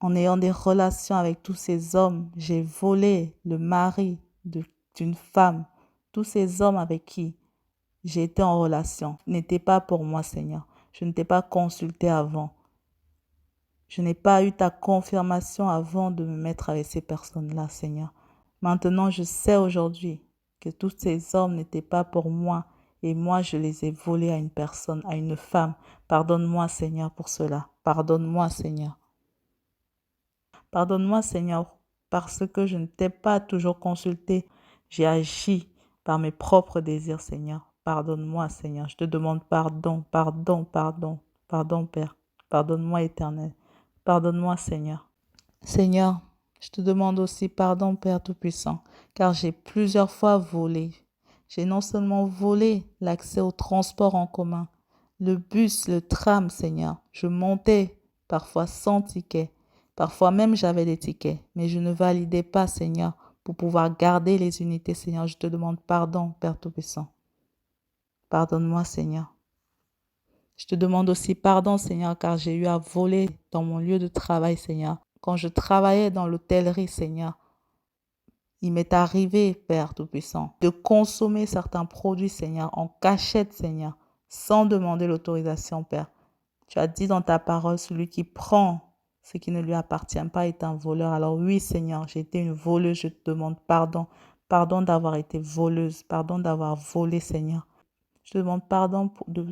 en ayant des relations avec tous ces hommes, j'ai volé le mari d'une femme. Tous ces hommes avec qui j'ai été en relation n'étaient pas pour moi, Seigneur. Je ne t'ai pas consulté avant. Je n'ai pas eu ta confirmation avant de me mettre avec ces personnes-là, Seigneur. Maintenant, je sais aujourd'hui que tous ces hommes n'étaient pas pour moi et moi, je les ai volés à une personne, à une femme. Pardonne-moi, Seigneur, pour cela. Pardonne-moi, Seigneur. Pardonne-moi, Seigneur, parce que je ne t'ai pas toujours consulté. J'ai agi par mes propres désirs, Seigneur. Pardonne-moi, Seigneur. Je te demande pardon, pardon, pardon. Pardon, Père. Pardonne-moi, Éternel. Pardonne-moi, Seigneur. Seigneur, je te demande aussi pardon, Père Tout-Puissant, car j'ai plusieurs fois volé. J'ai non seulement volé l'accès au transport en commun, le bus, le tram, Seigneur. Je montais parfois sans ticket. Parfois même j'avais des tickets, mais je ne validais pas, Seigneur, pour pouvoir garder les unités, Seigneur. Je te demande pardon, Père Tout-Puissant. Pardonne-moi, Seigneur. Je te demande aussi pardon, Seigneur, car j'ai eu à voler dans mon lieu de travail, Seigneur. Quand je travaillais dans l'hôtellerie, Seigneur, il m'est arrivé, Père Tout-Puissant, de consommer certains produits, Seigneur, en cachette, Seigneur, sans demander l'autorisation, Père. Tu as dit dans ta parole, celui qui prend ce qui ne lui appartient pas est un voleur. Alors oui, Seigneur, j'ai été une voleuse, je te demande pardon. Pardon d'avoir été voleuse, pardon d'avoir volé, Seigneur. Je te demande pardon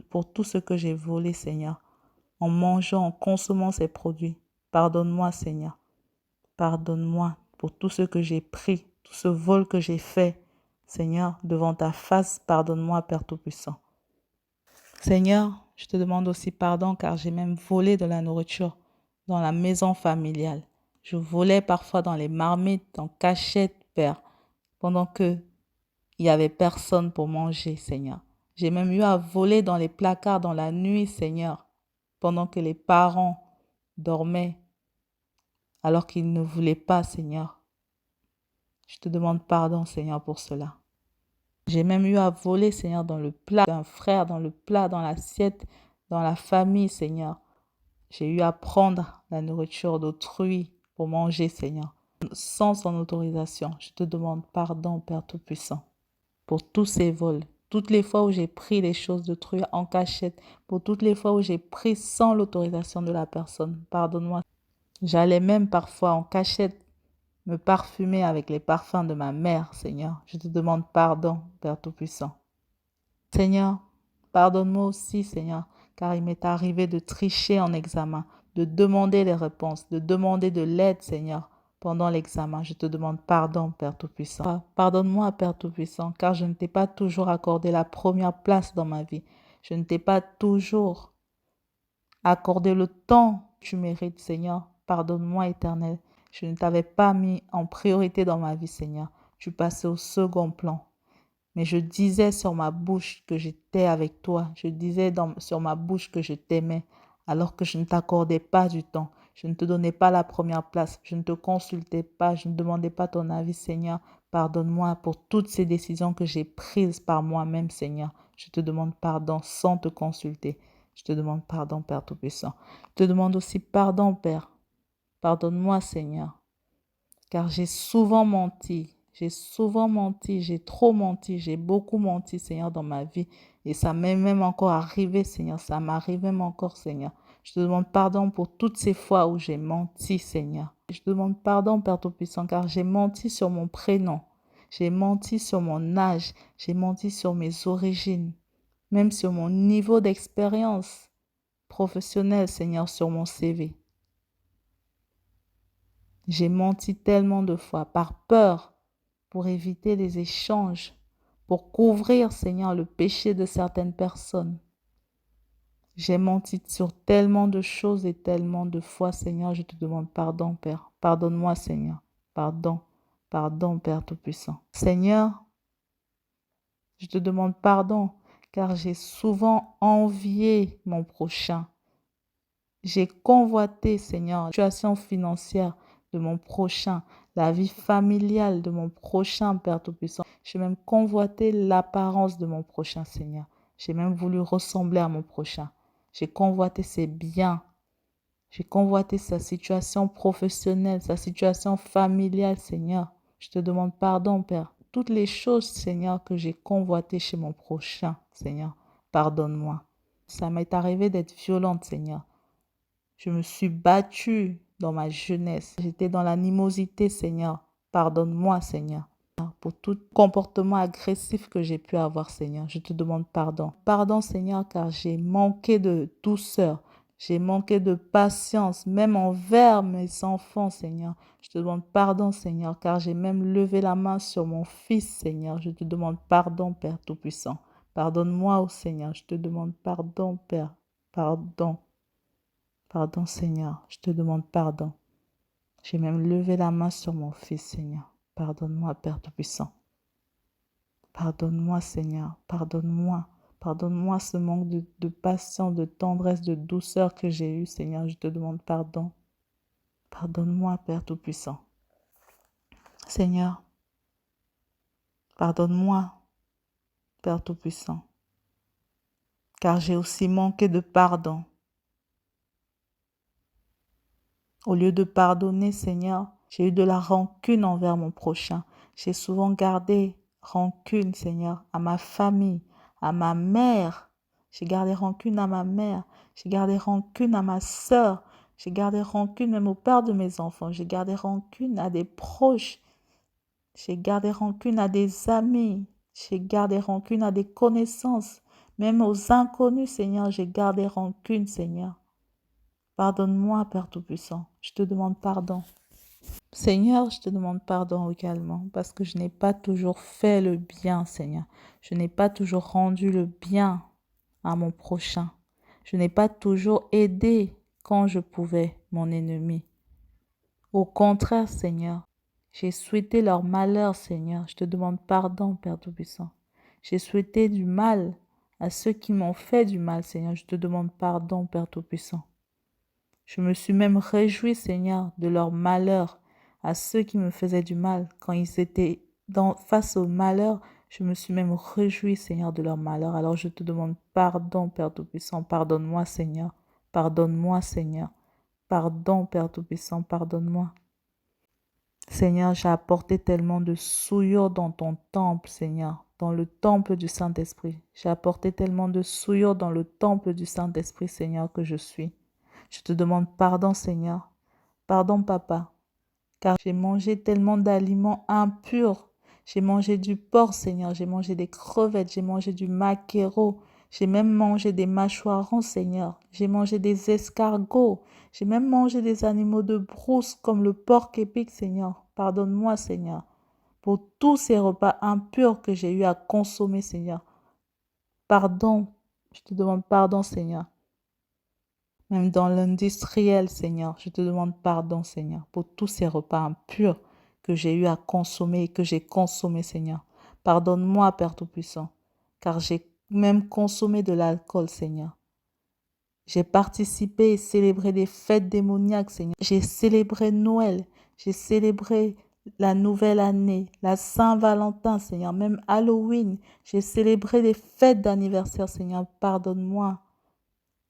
pour tout ce que j'ai volé, Seigneur, en mangeant, en consommant ces produits. Pardonne-moi, Seigneur. Pardonne-moi pour tout ce que j'ai pris, tout ce vol que j'ai fait. Seigneur, devant ta face, pardonne-moi, Père Tout-Puissant. Seigneur, je te demande aussi pardon car j'ai même volé de la nourriture dans la maison familiale. Je volais parfois dans les marmites, en cachette, Père, pendant que il n'y avait personne pour manger, Seigneur. J'ai même eu à voler dans les placards dans la nuit, Seigneur, pendant que les parents dormaient, alors qu'ils ne voulaient pas, Seigneur. Je te demande pardon, Seigneur, pour cela. J'ai même eu à voler, Seigneur, dans le plat d'un frère, dans le plat, dans l'assiette, dans la famille, Seigneur. J'ai eu à prendre la nourriture d'autrui pour manger, Seigneur, sans son autorisation. Je te demande pardon, Père Tout-Puissant, pour tous ces vols, toutes les fois où j'ai pris les choses d'autrui en cachette, pour toutes les fois où j'ai pris sans l'autorisation de la personne. Pardonne-moi. J'allais même parfois en cachette me parfumer avec les parfums de ma mère, Seigneur. Je te demande pardon, Père Tout-Puissant. Seigneur, pardonne-moi aussi, Seigneur, car il m'est arrivé de tricher en examen, de demander les réponses, de demander de l'aide, Seigneur, pendant l'examen. Je te demande pardon, Père Tout-Puissant. Pardonne-moi, Père Tout-Puissant, car je ne t'ai pas toujours accordé la première place dans ma vie. Je ne t'ai pas toujours accordé le temps que tu mérites, Seigneur. Pardonne-moi, Éternel. Je ne t'avais pas mis en priorité dans ma vie, Seigneur. Tu passais au second plan. Mais je disais sur ma bouche que j'étais avec toi. Je disais sur ma bouche que je t'aimais, alors que je ne t'accordais pas du temps. Je ne te donnais pas la première place. Je ne te consultais pas. Je ne demandais pas ton avis, Seigneur. Pardonne-moi pour toutes ces décisions que j'ai prises par moi-même, Seigneur. Je te demande pardon sans te consulter. Je te demande pardon, Père Tout-Puissant. Je te demande aussi pardon, Père. Pardonne-moi, Seigneur, car j'ai souvent menti, j'ai trop menti, j'ai beaucoup menti, Seigneur, dans ma vie. Et ça m'est même encore arrivé, Seigneur, ça m'arrive même encore, Seigneur. Je te demande pardon pour toutes ces fois où j'ai menti, Seigneur. Je te demande pardon, Père Tout-Puissant, car j'ai menti sur mon prénom, j'ai menti sur mon âge, j'ai menti sur mes origines, même sur mon niveau d'expérience professionnelle, Seigneur, sur mon CV. J'ai menti tellement de fois par peur pour éviter les échanges, pour couvrir, Seigneur, le péché de certaines personnes. J'ai menti sur tellement de choses et tellement de fois, Seigneur, je te demande pardon, Père. Pardonne-moi, Seigneur. Pardon, pardon, Père Tout-Puissant. Seigneur, je te demande pardon, car j'ai souvent envié mon prochain. J'ai convoité, Seigneur, la situation financière de mon prochain, la vie familiale de mon prochain, Père Tout-Puissant. J'ai même convoité l'apparence de mon prochain, Seigneur. J'ai même voulu ressembler à mon prochain. J'ai convoité ses biens. J'ai convoité sa situation professionnelle, sa situation familiale, Seigneur. Je te demande pardon, Père. Toutes les choses, Seigneur, que j'ai convoitées chez mon prochain, Seigneur, pardonne-moi. Ça m'est arrivé d'être violente, Seigneur. Je me suis battue dans ma jeunesse. J'étais dans l'animosité, Seigneur. Pardonne-moi, Seigneur, pour tout comportement agressif que j'ai pu avoir, Seigneur. Je te demande pardon. Pardon, Seigneur, car j'ai manqué de douceur. J'ai manqué de patience, même envers mes enfants, Seigneur. Je te demande pardon, Seigneur, car j'ai même levé la main sur mon fils, Seigneur. Je te demande pardon, Père Tout-Puissant. Pardonne-moi, ô Seigneur. Je te demande pardon, Père. Pardon. Pardon, Seigneur, je te demande pardon. J'ai même levé la main sur mon fils, Seigneur. Pardonne-moi, Père Tout-Puissant. Pardonne-moi, Seigneur. Pardonne-moi. Pardonne-moi ce manque de patience, de tendresse, de douceur que j'ai eu, Seigneur. Je te demande pardon. Pardonne-moi, Père Tout-Puissant. Seigneur, pardonne-moi, Père Tout-Puissant. car j'ai aussi manqué de pardon. Au lieu de pardonner, Seigneur, j'ai eu de la rancune envers mon prochain. J'ai souvent gardé rancune, Seigneur, à ma famille, à ma mère. J'ai gardé rancune à ma mère. J'ai gardé rancune à ma sœur. J'ai gardé rancune même au père de mes enfants. J'ai gardé rancune à des proches. J'ai gardé rancune à des amis. J'ai gardé rancune à des connaissances. Même aux inconnus, Seigneur, j'ai gardé rancune, Seigneur. Pardonne-moi, Père Tout-Puissant. Je te demande pardon. Seigneur, je te demande pardon également parce que je n'ai pas toujours fait le bien, Seigneur. Je n'ai pas toujours rendu le bien à mon prochain. Je n'ai pas toujours aidé quand je pouvais mon ennemi. Au contraire, Seigneur, j'ai souhaité leur malheur, Seigneur. Je te demande pardon, Père Tout-Puissant. J'ai souhaité du mal à ceux qui m'ont fait du mal, Seigneur. Je te demande pardon, Père Tout-Puissant. Je me suis même réjouie, Seigneur, de leur malheur à ceux qui me faisaient du mal. Quand ils étaient face au malheur, je me suis même réjouie, Seigneur, de leur malheur. Alors je te demande pardon, Père Tout-Puissant. Pardonne-moi, Seigneur. Pardonne-moi, Seigneur. Pardon, Père Tout-Puissant. Pardonne-moi. Seigneur, j'ai apporté tellement de souillure dans ton temple, Seigneur, dans le temple du Saint-Esprit. J'ai apporté tellement de souillure dans le temple du Saint-Esprit, Seigneur, que je suis. Je te demande pardon, Seigneur. Pardon, Papa, car j'ai mangé tellement d'aliments impurs. J'ai mangé du porc, Seigneur. J'ai mangé des crevettes. J'ai mangé du maquereau. J'ai même mangé des mâchoirons, Seigneur. J'ai mangé des escargots. J'ai même mangé des animaux de brousse comme le porc épic, Seigneur. Pardonne-moi, Seigneur, pour tous ces repas impurs que j'ai eu à consommer, Seigneur. Pardon. Je te demande pardon, Seigneur. Même dans l'industriel, Seigneur, je te demande pardon, Seigneur, pour tous ces repas impurs que j'ai eu à consommer et que j'ai consommé, Seigneur. Pardonne-moi, Père Tout-Puissant, car j'ai même consommé de l'alcool, Seigneur. J'ai participé et célébré des fêtes démoniaques, Seigneur. J'ai célébré Noël, j'ai célébré la nouvelle année, la Saint-Valentin, Seigneur, même Halloween. J'ai célébré des fêtes d'anniversaire, Seigneur. Pardonne-moi.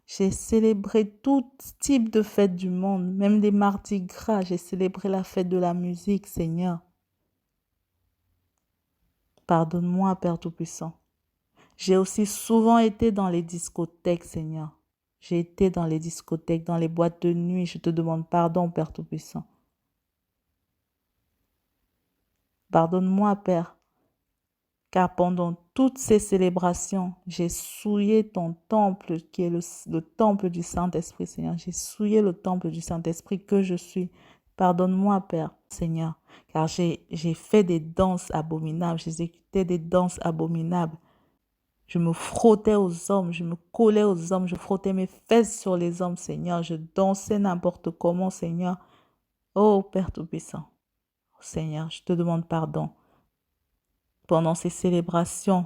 J'ai célébré tout type de fêtes du monde, même des mardis gras. J'ai célébré la fête de la musique, Seigneur. Pardonne-moi, Père Tout-Puissant. J'ai aussi souvent été dans les discothèques, Seigneur. J'ai été dans les discothèques, dans les boîtes de nuit. Je te demande pardon, Père Tout-Puissant. Pardonne-moi, Père, car pendant toutes ces célébrations, j'ai souillé ton temple, qui est le temple du Saint-Esprit, Seigneur. J'ai souillé le temple du Saint-Esprit que je suis. Pardonne-moi, Père, Seigneur, car j'ai fait des danses abominables, j'exécutais des danses abominables. Je me frottais aux hommes, je me collais aux hommes, je frottais mes fesses sur les hommes, Seigneur. Je dansais n'importe comment, Seigneur. Oh, Père Tout-Puissant, Seigneur, je te demande pardon. Pendant ces célébrations,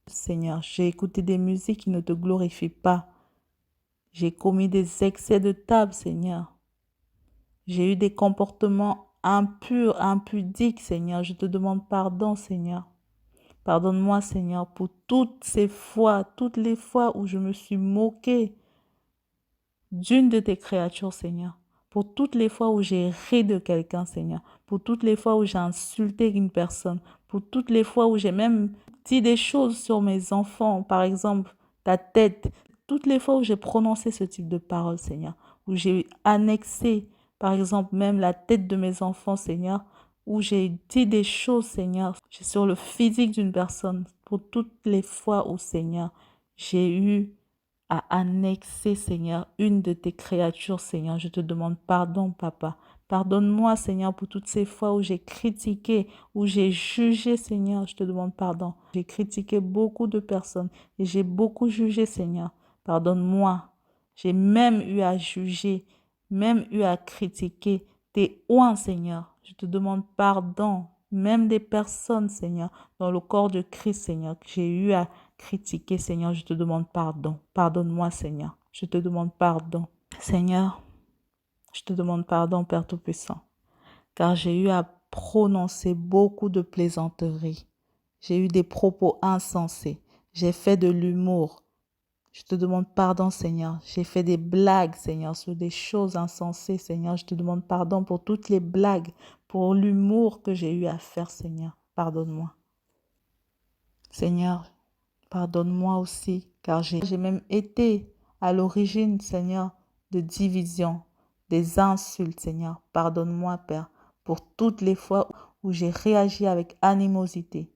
Seigneur, j'ai écouté des musiques qui ne te glorifient pas. J'ai commis des excès de table, Seigneur. J'ai eu des comportements impurs, impudiques, Seigneur. Je te demande pardon, Seigneur. Pardonne-moi, Seigneur, pour toutes ces fois, toutes les fois où je me suis moquée d'une de tes créatures, Seigneur. Pour toutes les fois où j'ai ri de quelqu'un, Seigneur. Pour toutes les fois où j'ai insulté une personne. Pour toutes les fois où j'ai même dit des choses sur mes enfants, par exemple, ta tête. Toutes les fois où j'ai prononcé ce type de paroles, Seigneur. Où j'ai annexé, par exemple, même la tête de mes enfants, Seigneur. Où j'ai dit des choses, Seigneur, sur le physique d'une personne. Pour toutes les fois où, Seigneur, j'ai eu à annexer, Seigneur, une de tes créatures, Seigneur. Je te demande pardon, Papa. Pardonne-moi, Seigneur, pour toutes ces fois où j'ai critiqué, où j'ai jugé, Seigneur. Je te demande pardon. J'ai critiqué beaucoup de personnes et j'ai beaucoup jugé, Seigneur. Pardonne-moi. J'ai même eu à juger, même eu à critiquer tes oins, Seigneur. Je te demande pardon. Même des personnes, Seigneur, dans le corps de Christ, Seigneur, que j'ai eu à critiquer, Seigneur, je te demande pardon. Pardonne-moi, Seigneur. Je te demande pardon. Seigneur, je te demande pardon, Père Tout-Puissant, car j'ai eu à prononcer beaucoup de plaisanteries. J'ai eu des propos insensés. J'ai fait de l'humour. Je te demande pardon, Seigneur. J'ai fait des blagues, Seigneur, sur des choses insensées, Seigneur. Je te demande pardon pour toutes les blagues, pour l'humour que j'ai eu à faire, Seigneur. Pardonne-moi. Seigneur, pardonne-moi aussi, car j'ai même été à l'origine, Seigneur, de division, des insultes, Seigneur. Pardonne-moi, Père, pour toutes les fois où j'ai réagi avec animosité,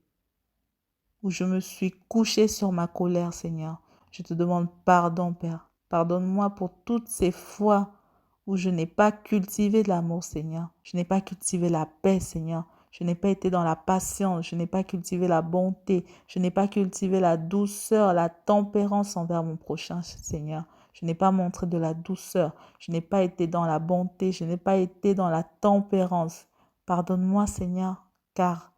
où je me suis couché sur ma colère, Seigneur. Je te demande pardon, Père. Pardonne-moi pour toutes ces fois où je n'ai pas cultivé l'amour, Seigneur. Je n'ai pas cultivé la paix, Seigneur. Je n'ai pas été dans la patience. Je n'ai pas cultivé la bonté. Je n'ai pas cultivé la douceur, la tempérance envers mon prochain, Seigneur. Je n'ai pas montré de la douceur. Je n'ai pas été dans la bonté. Je n'ai pas été dans la tempérance. Pardonne-moi, Seigneur, car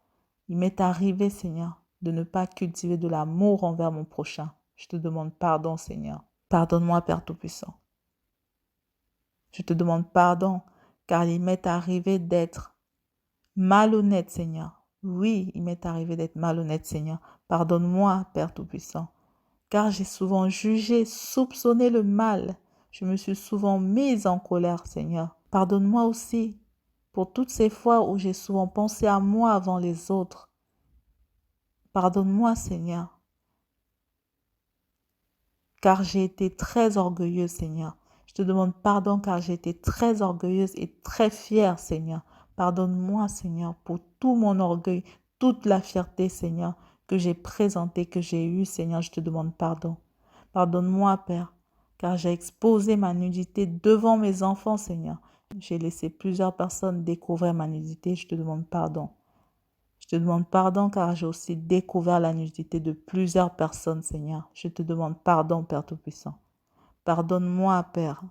il m'est arrivé, Seigneur, de ne pas cultiver de l'amour envers mon prochain. Je te demande pardon, Seigneur. Pardonne-moi, Père Tout-Puissant. Je te demande pardon, car il m'est arrivé d'être malhonnête, Seigneur. Oui, il m'est arrivé d'être malhonnête, Seigneur. Pardonne-moi, Père Tout-Puissant, car j'ai souvent jugé, soupçonné le mal. Je me suis souvent mise en colère, Seigneur. Pardonne-moi aussi pour toutes ces fois où j'ai souvent pensé à moi avant les autres. Pardonne-moi, Seigneur, car j'ai été très orgueilleuse, Seigneur. Je te demande pardon car j'ai été très orgueilleuse et très fière, Seigneur. Pardonne-moi, Seigneur, pour tout mon orgueil, toute la fierté, Seigneur, que j'ai présentée, que j'ai eue, Seigneur. Je te demande pardon. Pardonne-moi, Père, car j'ai exposé ma nudité devant mes enfants, Seigneur. J'ai laissé plusieurs personnes découvrir ma nudité. Je te demande pardon. Je te demande pardon car j'ai aussi découvert la nudité de plusieurs personnes, Seigneur. Je te demande pardon, Père Tout-Puissant. Pardonne-moi, Père,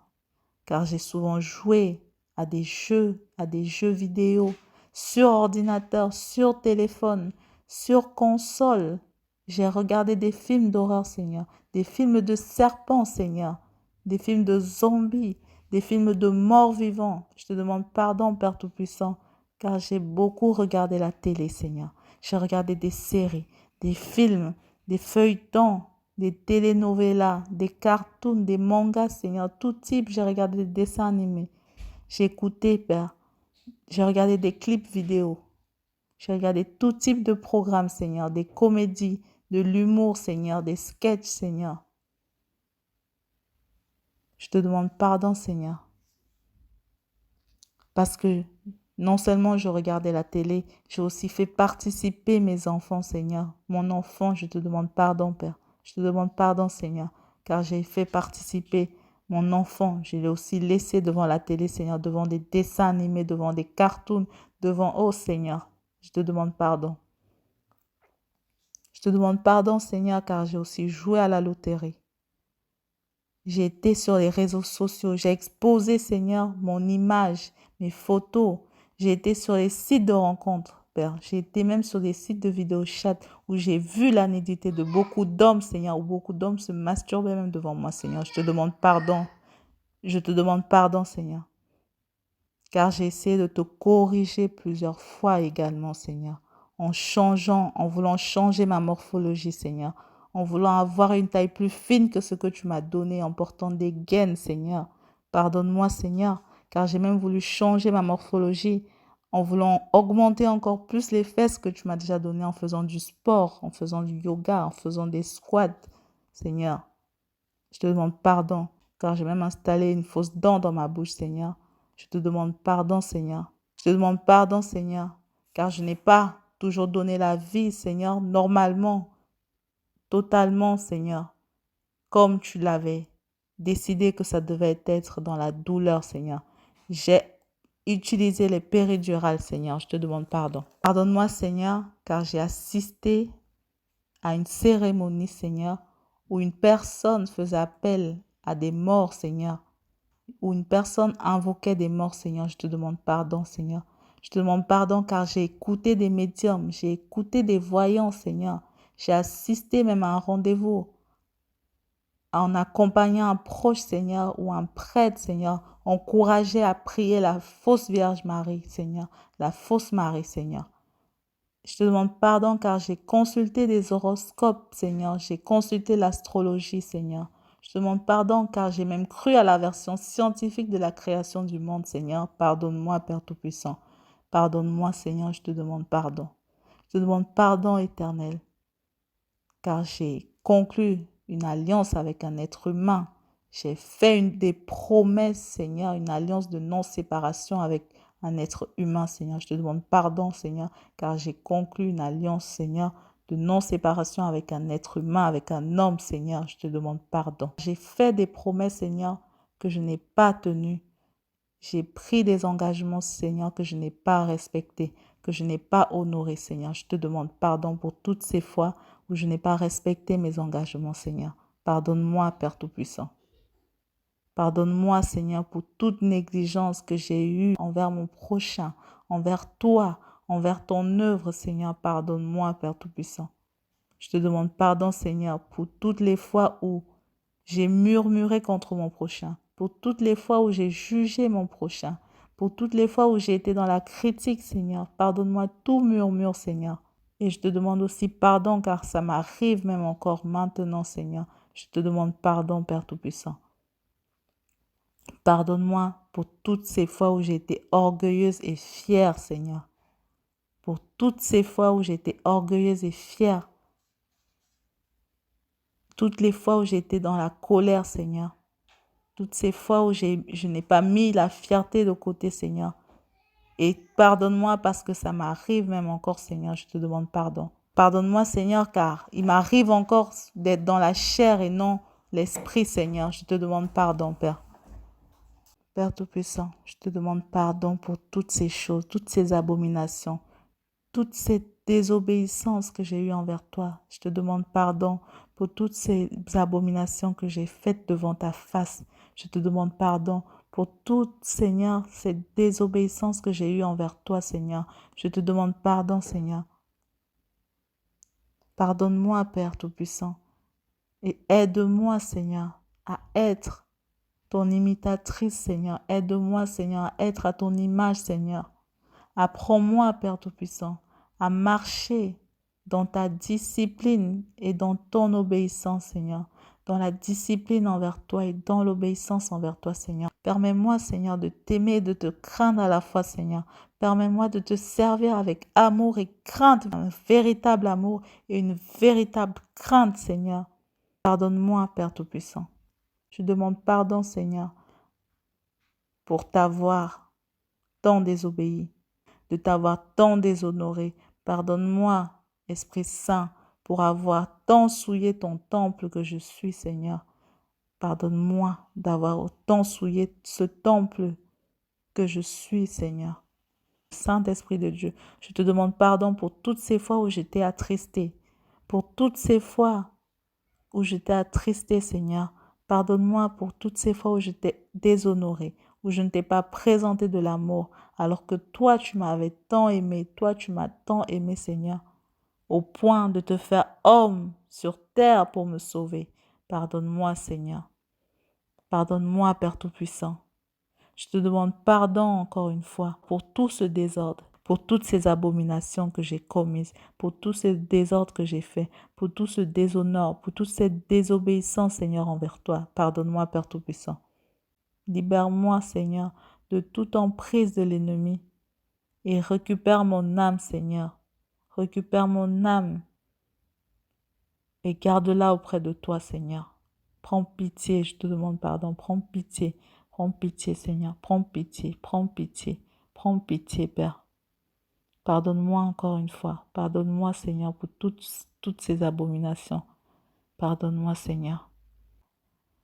car j'ai souvent joué à des jeux vidéo, sur ordinateur, sur téléphone, sur console. J'ai regardé des films d'horreur, Seigneur, des films de serpents, Seigneur, des films de zombies, des films de morts vivants. Je te demande pardon, Père Tout-Puissant, car j'ai beaucoup regardé la télé, Seigneur. J'ai regardé des séries, des films, des feuilletons, des telenovelas, des cartoons, des mangas, Seigneur, tout type. J'ai regardé des dessins animés. J'ai écouté, Père. J'ai regardé des clips vidéo. J'ai regardé tout type de programmes, Seigneur, des comédies, de l'humour, Seigneur, des sketchs, Seigneur. Je te demande pardon, Seigneur, parce que non seulement je regardais la télé, j'ai aussi fait participer mes enfants, Seigneur. Mon enfant, je te demande pardon, Père. Je te demande pardon, Seigneur, car j'ai fait participer mon enfant. Je l'ai aussi laissé devant la télé, Seigneur, devant des dessins animés, devant des cartoons, devant... Oh, Seigneur, je te demande pardon. Je te demande pardon, Seigneur, car j'ai aussi joué à la loterie. J'ai été sur les réseaux sociaux, j'ai exposé, Seigneur, mon image, mes photos. J'ai été sur les sites de rencontres, Père. J'ai été même sur des sites de vidéo chat où j'ai vu la nudité de beaucoup d'hommes, Seigneur, où beaucoup d'hommes se masturbaient même devant moi, Seigneur. Je te demande pardon. Je te demande pardon, Seigneur, car j'ai essayé de te corriger plusieurs fois également, Seigneur, en changeant, en voulant changer ma morphologie, Seigneur, en voulant avoir une taille plus fine que ce que tu m'as donné, en portant des gaines, Seigneur. Pardonne-moi, Seigneur, car j'ai même voulu changer ma morphologie en voulant augmenter encore plus les fesses que tu m'as déjà données en faisant du sport, en faisant du yoga, en faisant des squats, Seigneur. Je te demande pardon, car j'ai même installé une fausse dent dans ma bouche, Seigneur. Je te demande pardon, Seigneur. Je te demande pardon, Seigneur, car je n'ai pas toujours donné la vie, Seigneur, normalement, totalement, Seigneur, comme tu l'avais décidé que ça devait être dans la douleur, Seigneur. J'ai utilisé les péridurales, Seigneur. Je te demande pardon. Pardonne-moi, Seigneur, car j'ai assisté à une cérémonie, Seigneur, où une personne faisait appel à des morts, Seigneur, où une personne invoquait des morts, Seigneur. Je te demande pardon, Seigneur. Je te demande pardon car j'ai écouté des médiums, j'ai écouté des voyants, Seigneur. J'ai assisté même à un rendez-vous en accompagnant un proche, Seigneur, ou un prêtre, Seigneur, encouragé à prier la fausse Vierge Marie, Seigneur, la fausse Marie, Seigneur. Je te demande pardon car j'ai consulté des horoscopes, Seigneur. J'ai consulté l'astrologie, Seigneur. Je te demande pardon car j'ai même cru à la version scientifique de la création du monde, Seigneur. Pardonne-moi, Père Tout-Puissant. Pardonne-moi, Seigneur, je te demande pardon. Je te demande pardon, Éternel, car j'ai conclu une alliance avec un être humain. J'ai fait des promesses, Seigneur, une alliance de non-séparation avec un être humain, Seigneur. Je te demande pardon, Seigneur, car j'ai conclu une alliance, Seigneur, de non-séparation avec un être humain, avec un homme, Seigneur. Je te demande pardon. J'ai fait des promesses, Seigneur, que je n'ai pas tenues. J'ai pris des engagements, Seigneur, que je n'ai pas respectés, que je n'ai pas honorés, Seigneur. Je te demande pardon pour toutes ces fois où je n'ai pas respecté mes engagements, Seigneur. Pardonne-moi, Père Tout-Puissant. Pardonne-moi, Seigneur, pour toute négligence que j'ai eue envers mon prochain, envers toi, envers ton œuvre, Seigneur. Pardonne-moi, Père Tout-Puissant. Je te demande pardon, Seigneur, pour toutes les fois où j'ai murmuré contre mon prochain, pour toutes les fois où j'ai jugé mon prochain, pour toutes les fois où j'ai été dans la critique, Seigneur. Pardonne-moi tout murmure, Seigneur. Et je te demande aussi pardon car ça m'arrive même encore maintenant, Seigneur. Je te demande pardon, Père Tout-Puissant. Pardonne-moi pour toutes ces fois où j'ai été orgueilleuse et fière, Seigneur. Pour toutes ces fois où j'ai été orgueilleuse et fière. Toutes les fois où j'ai été dans la colère, Seigneur. Toutes ces fois où je n'ai pas mis la fierté de côté, Seigneur. Et pardonne-moi parce que ça m'arrive même encore, Seigneur. Je te demande pardon. Pardonne-moi, Seigneur, car il m'arrive encore d'être dans la chair et non l'esprit, Seigneur. Je te demande pardon, Père. Père Tout-Puissant, je te demande pardon pour toutes ces choses, toutes ces abominations, toute cette désobéissance que j'ai eue envers toi. Je te demande pardon pour toutes ces abominations que j'ai faites devant ta face. Je te demande pardon pour toute, Seigneur, cette désobéissance que j'ai eue envers toi, Seigneur. Je te demande pardon, Seigneur. Pardonne-moi, Père Tout-Puissant, et aide-moi, Seigneur, à être ton imitatrice, Seigneur. Aide-moi, Seigneur, à être à ton image, Seigneur. Apprends-moi, Père Tout-Puissant, à marcher dans ta discipline et dans ton obéissance, Seigneur. Dans la discipline envers toi et dans l'obéissance envers toi, Seigneur. Permets-moi, Seigneur, de t'aimer et de te craindre à la fois, Seigneur. Permets-moi de te servir avec amour et crainte, un véritable amour et une véritable crainte, Seigneur. Pardonne-moi, Père Tout-Puissant. Je demande pardon, Seigneur, pour t'avoir tant désobéi, de t'avoir tant déshonoré. Pardonne-moi, Esprit Saint, pour avoir tant souillé ton temple que je suis, Seigneur. Pardonne-moi d'avoir autant souillé ce temple que je suis, Seigneur. Saint-Esprit de Dieu, je te demande pardon pour toutes ces fois où j'étais attristée, pour toutes ces fois où j'étais attristée, Seigneur. Pardonne-moi pour toutes ces fois où j'étais déshonorée, où je ne t'ai pas présenté de l'amour, alors que toi, tu m'avais tant aimé, toi, tu m'as tant aimé, Seigneur, au point de te faire homme sur terre pour me sauver. Pardonne-moi, Seigneur. Pardonne-moi, Père Tout-Puissant. Je te demande pardon encore une fois pour tout ce désordre, pour toutes ces abominations que j'ai commises, pour tous ces désordres que j'ai faits, pour tout ce déshonneur, pour toute cette désobéissance, Seigneur, envers toi. Pardonne-moi, Père Tout-Puissant. Libère-moi, Seigneur, de toute emprise de l'ennemi et récupère mon âme, Seigneur. Récupère mon âme et garde-la auprès de toi, Seigneur. Prends pitié, je te demande pardon, prends pitié. Prends pitié, Seigneur, prends pitié, prends pitié, prends pitié, Père. Pardonne-moi encore une fois. Pardonne-moi, Seigneur, pour toutes ces abominations. Pardonne-moi, Seigneur.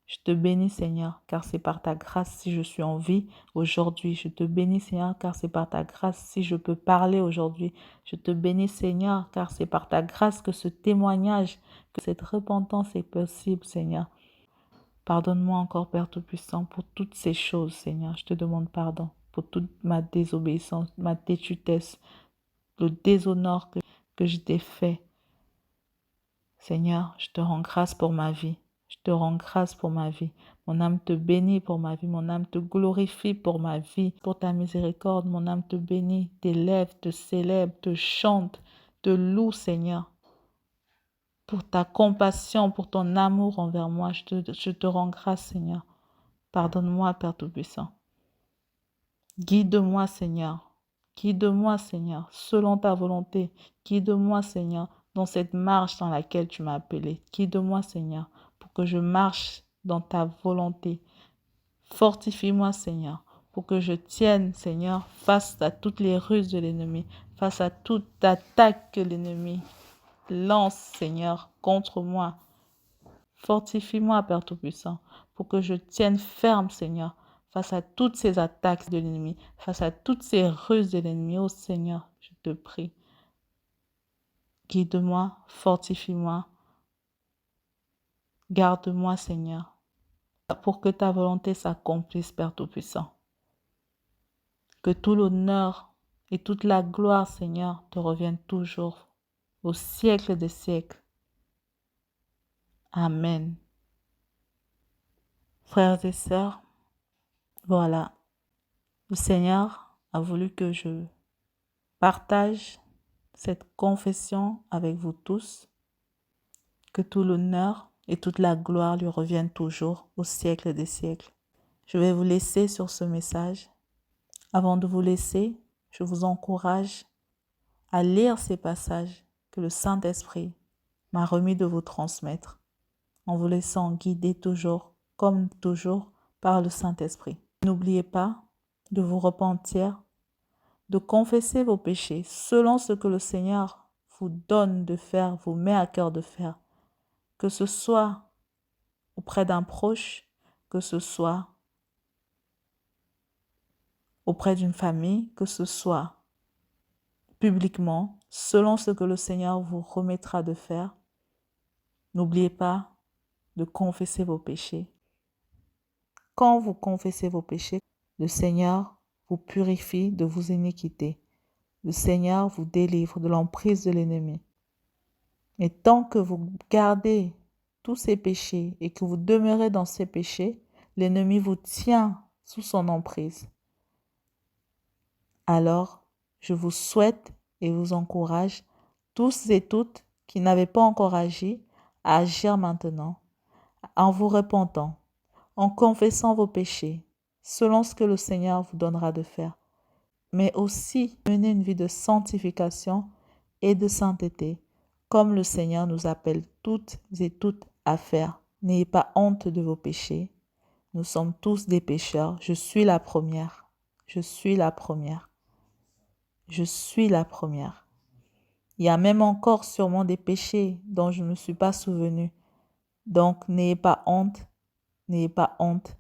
Je te bénis, Seigneur, car c'est par ta grâce si je suis en vie aujourd'hui. Je te bénis, Seigneur, car c'est par ta grâce si je peux parler aujourd'hui. Je te bénis, Seigneur, car c'est par ta grâce que ce témoignage, que cette repentance est possible, Seigneur. Pardonne-moi encore, Père Tout-Puissant, pour toutes ces choses, Seigneur. Je te demande pardon pour toute ma désobéissance, ma tétutesse, le déshonneur que je t'ai fait. Seigneur, je te rends grâce pour ma vie. Je te rends grâce pour ma vie. Mon âme te bénit pour ma vie. Mon âme te glorifie pour ma vie. Pour ta miséricorde, mon âme te bénit, t'élève, te célèbre, te chante. te loue, Seigneur, pour ta compassion, pour ton amour envers moi. Je te rends grâce, Seigneur. Pardonne-moi, Père Tout-Puissant. Guide-moi, Seigneur. Guide-moi, Seigneur, selon ta volonté. Guide-moi, Seigneur, dans cette marche dans laquelle tu m'as appelé. Guide-moi, Seigneur, pour que je marche dans ta volonté. Fortifie-moi, Seigneur, pour que je tienne, Seigneur, face à toutes les ruses de l'ennemi, face à toute attaque que l'ennemi lance, Seigneur, contre moi. Fortifie-moi, Père Tout-Puissant, pour que je tienne ferme, Seigneur, face à toutes ces attaques de l'ennemi, face à toutes ces ruses de l'ennemi. Oh Seigneur, je te prie. Guide-moi, fortifie-moi, garde-moi, Seigneur, pour que ta volonté s'accomplisse, Père Tout-Puissant. Que tout l'honneur et toute la gloire, Seigneur, te reviennent toujours, au siècle des siècles. Amen. Frères et sœurs, voilà, le Seigneur a voulu que je partage cette confession avec vous tous, que tout l'honneur et toute la gloire lui reviennent toujours au siècle des siècles. Je vais vous laisser sur ce message. Avant de vous laisser, je vous encourage à lire ces passages que le Saint-Esprit m'a remis de vous transmettre, en vous laissant guider toujours, comme toujours, par le Saint-Esprit. N'oubliez pas de vous repentir, de confesser vos péchés selon ce que le Seigneur vous donne de faire, vous met à cœur de faire, que ce soit auprès d'un proche, que ce soit auprès d'une famille, que ce soit publiquement, selon ce que le Seigneur vous remettra de faire. N'oubliez pas de confesser vos péchés. Quand vous confessez vos péchés, le Seigneur vous purifie de vos iniquités. Le Seigneur vous délivre de l'emprise de l'ennemi. Et tant que vous gardez tous ces péchés et que vous demeurez dans ces péchés, l'ennemi vous tient sous son emprise. Alors, je vous souhaite et vous encourage, tous et toutes qui n'avaient pas encore agi, à agir maintenant, en vous repentant, en confessant vos péchés, selon ce que le Seigneur vous donnera de faire, mais aussi mener une vie de sanctification et de sainteté, comme le Seigneur nous appelle toutes et toutes à faire. N'ayez pas honte de vos péchés. Nous sommes tous des pécheurs. Je suis la première. Je suis la première. Je suis la première. Il y a même encore sûrement des péchés dont je ne me suis pas souvenu. Donc, n'ayez pas honte. N'ayez pas honte.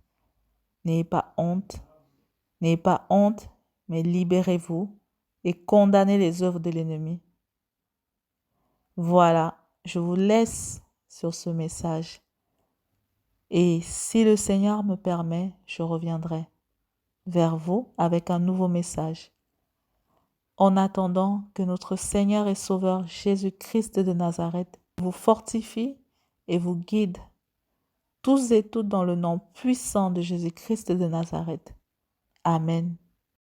N'ayez pas honte. N'ayez pas honte, mais libérez-vous et condamnez les œuvres de l'ennemi. Voilà, je vous laisse sur ce message. Et si le Seigneur me permet, je reviendrai vers vous avec un nouveau message. En attendant que notre Seigneur et Sauveur Jésus-Christ de Nazareth vous fortifie et vous guide, tous et toutes dans le nom puissant de Jésus-Christ de Nazareth. Amen.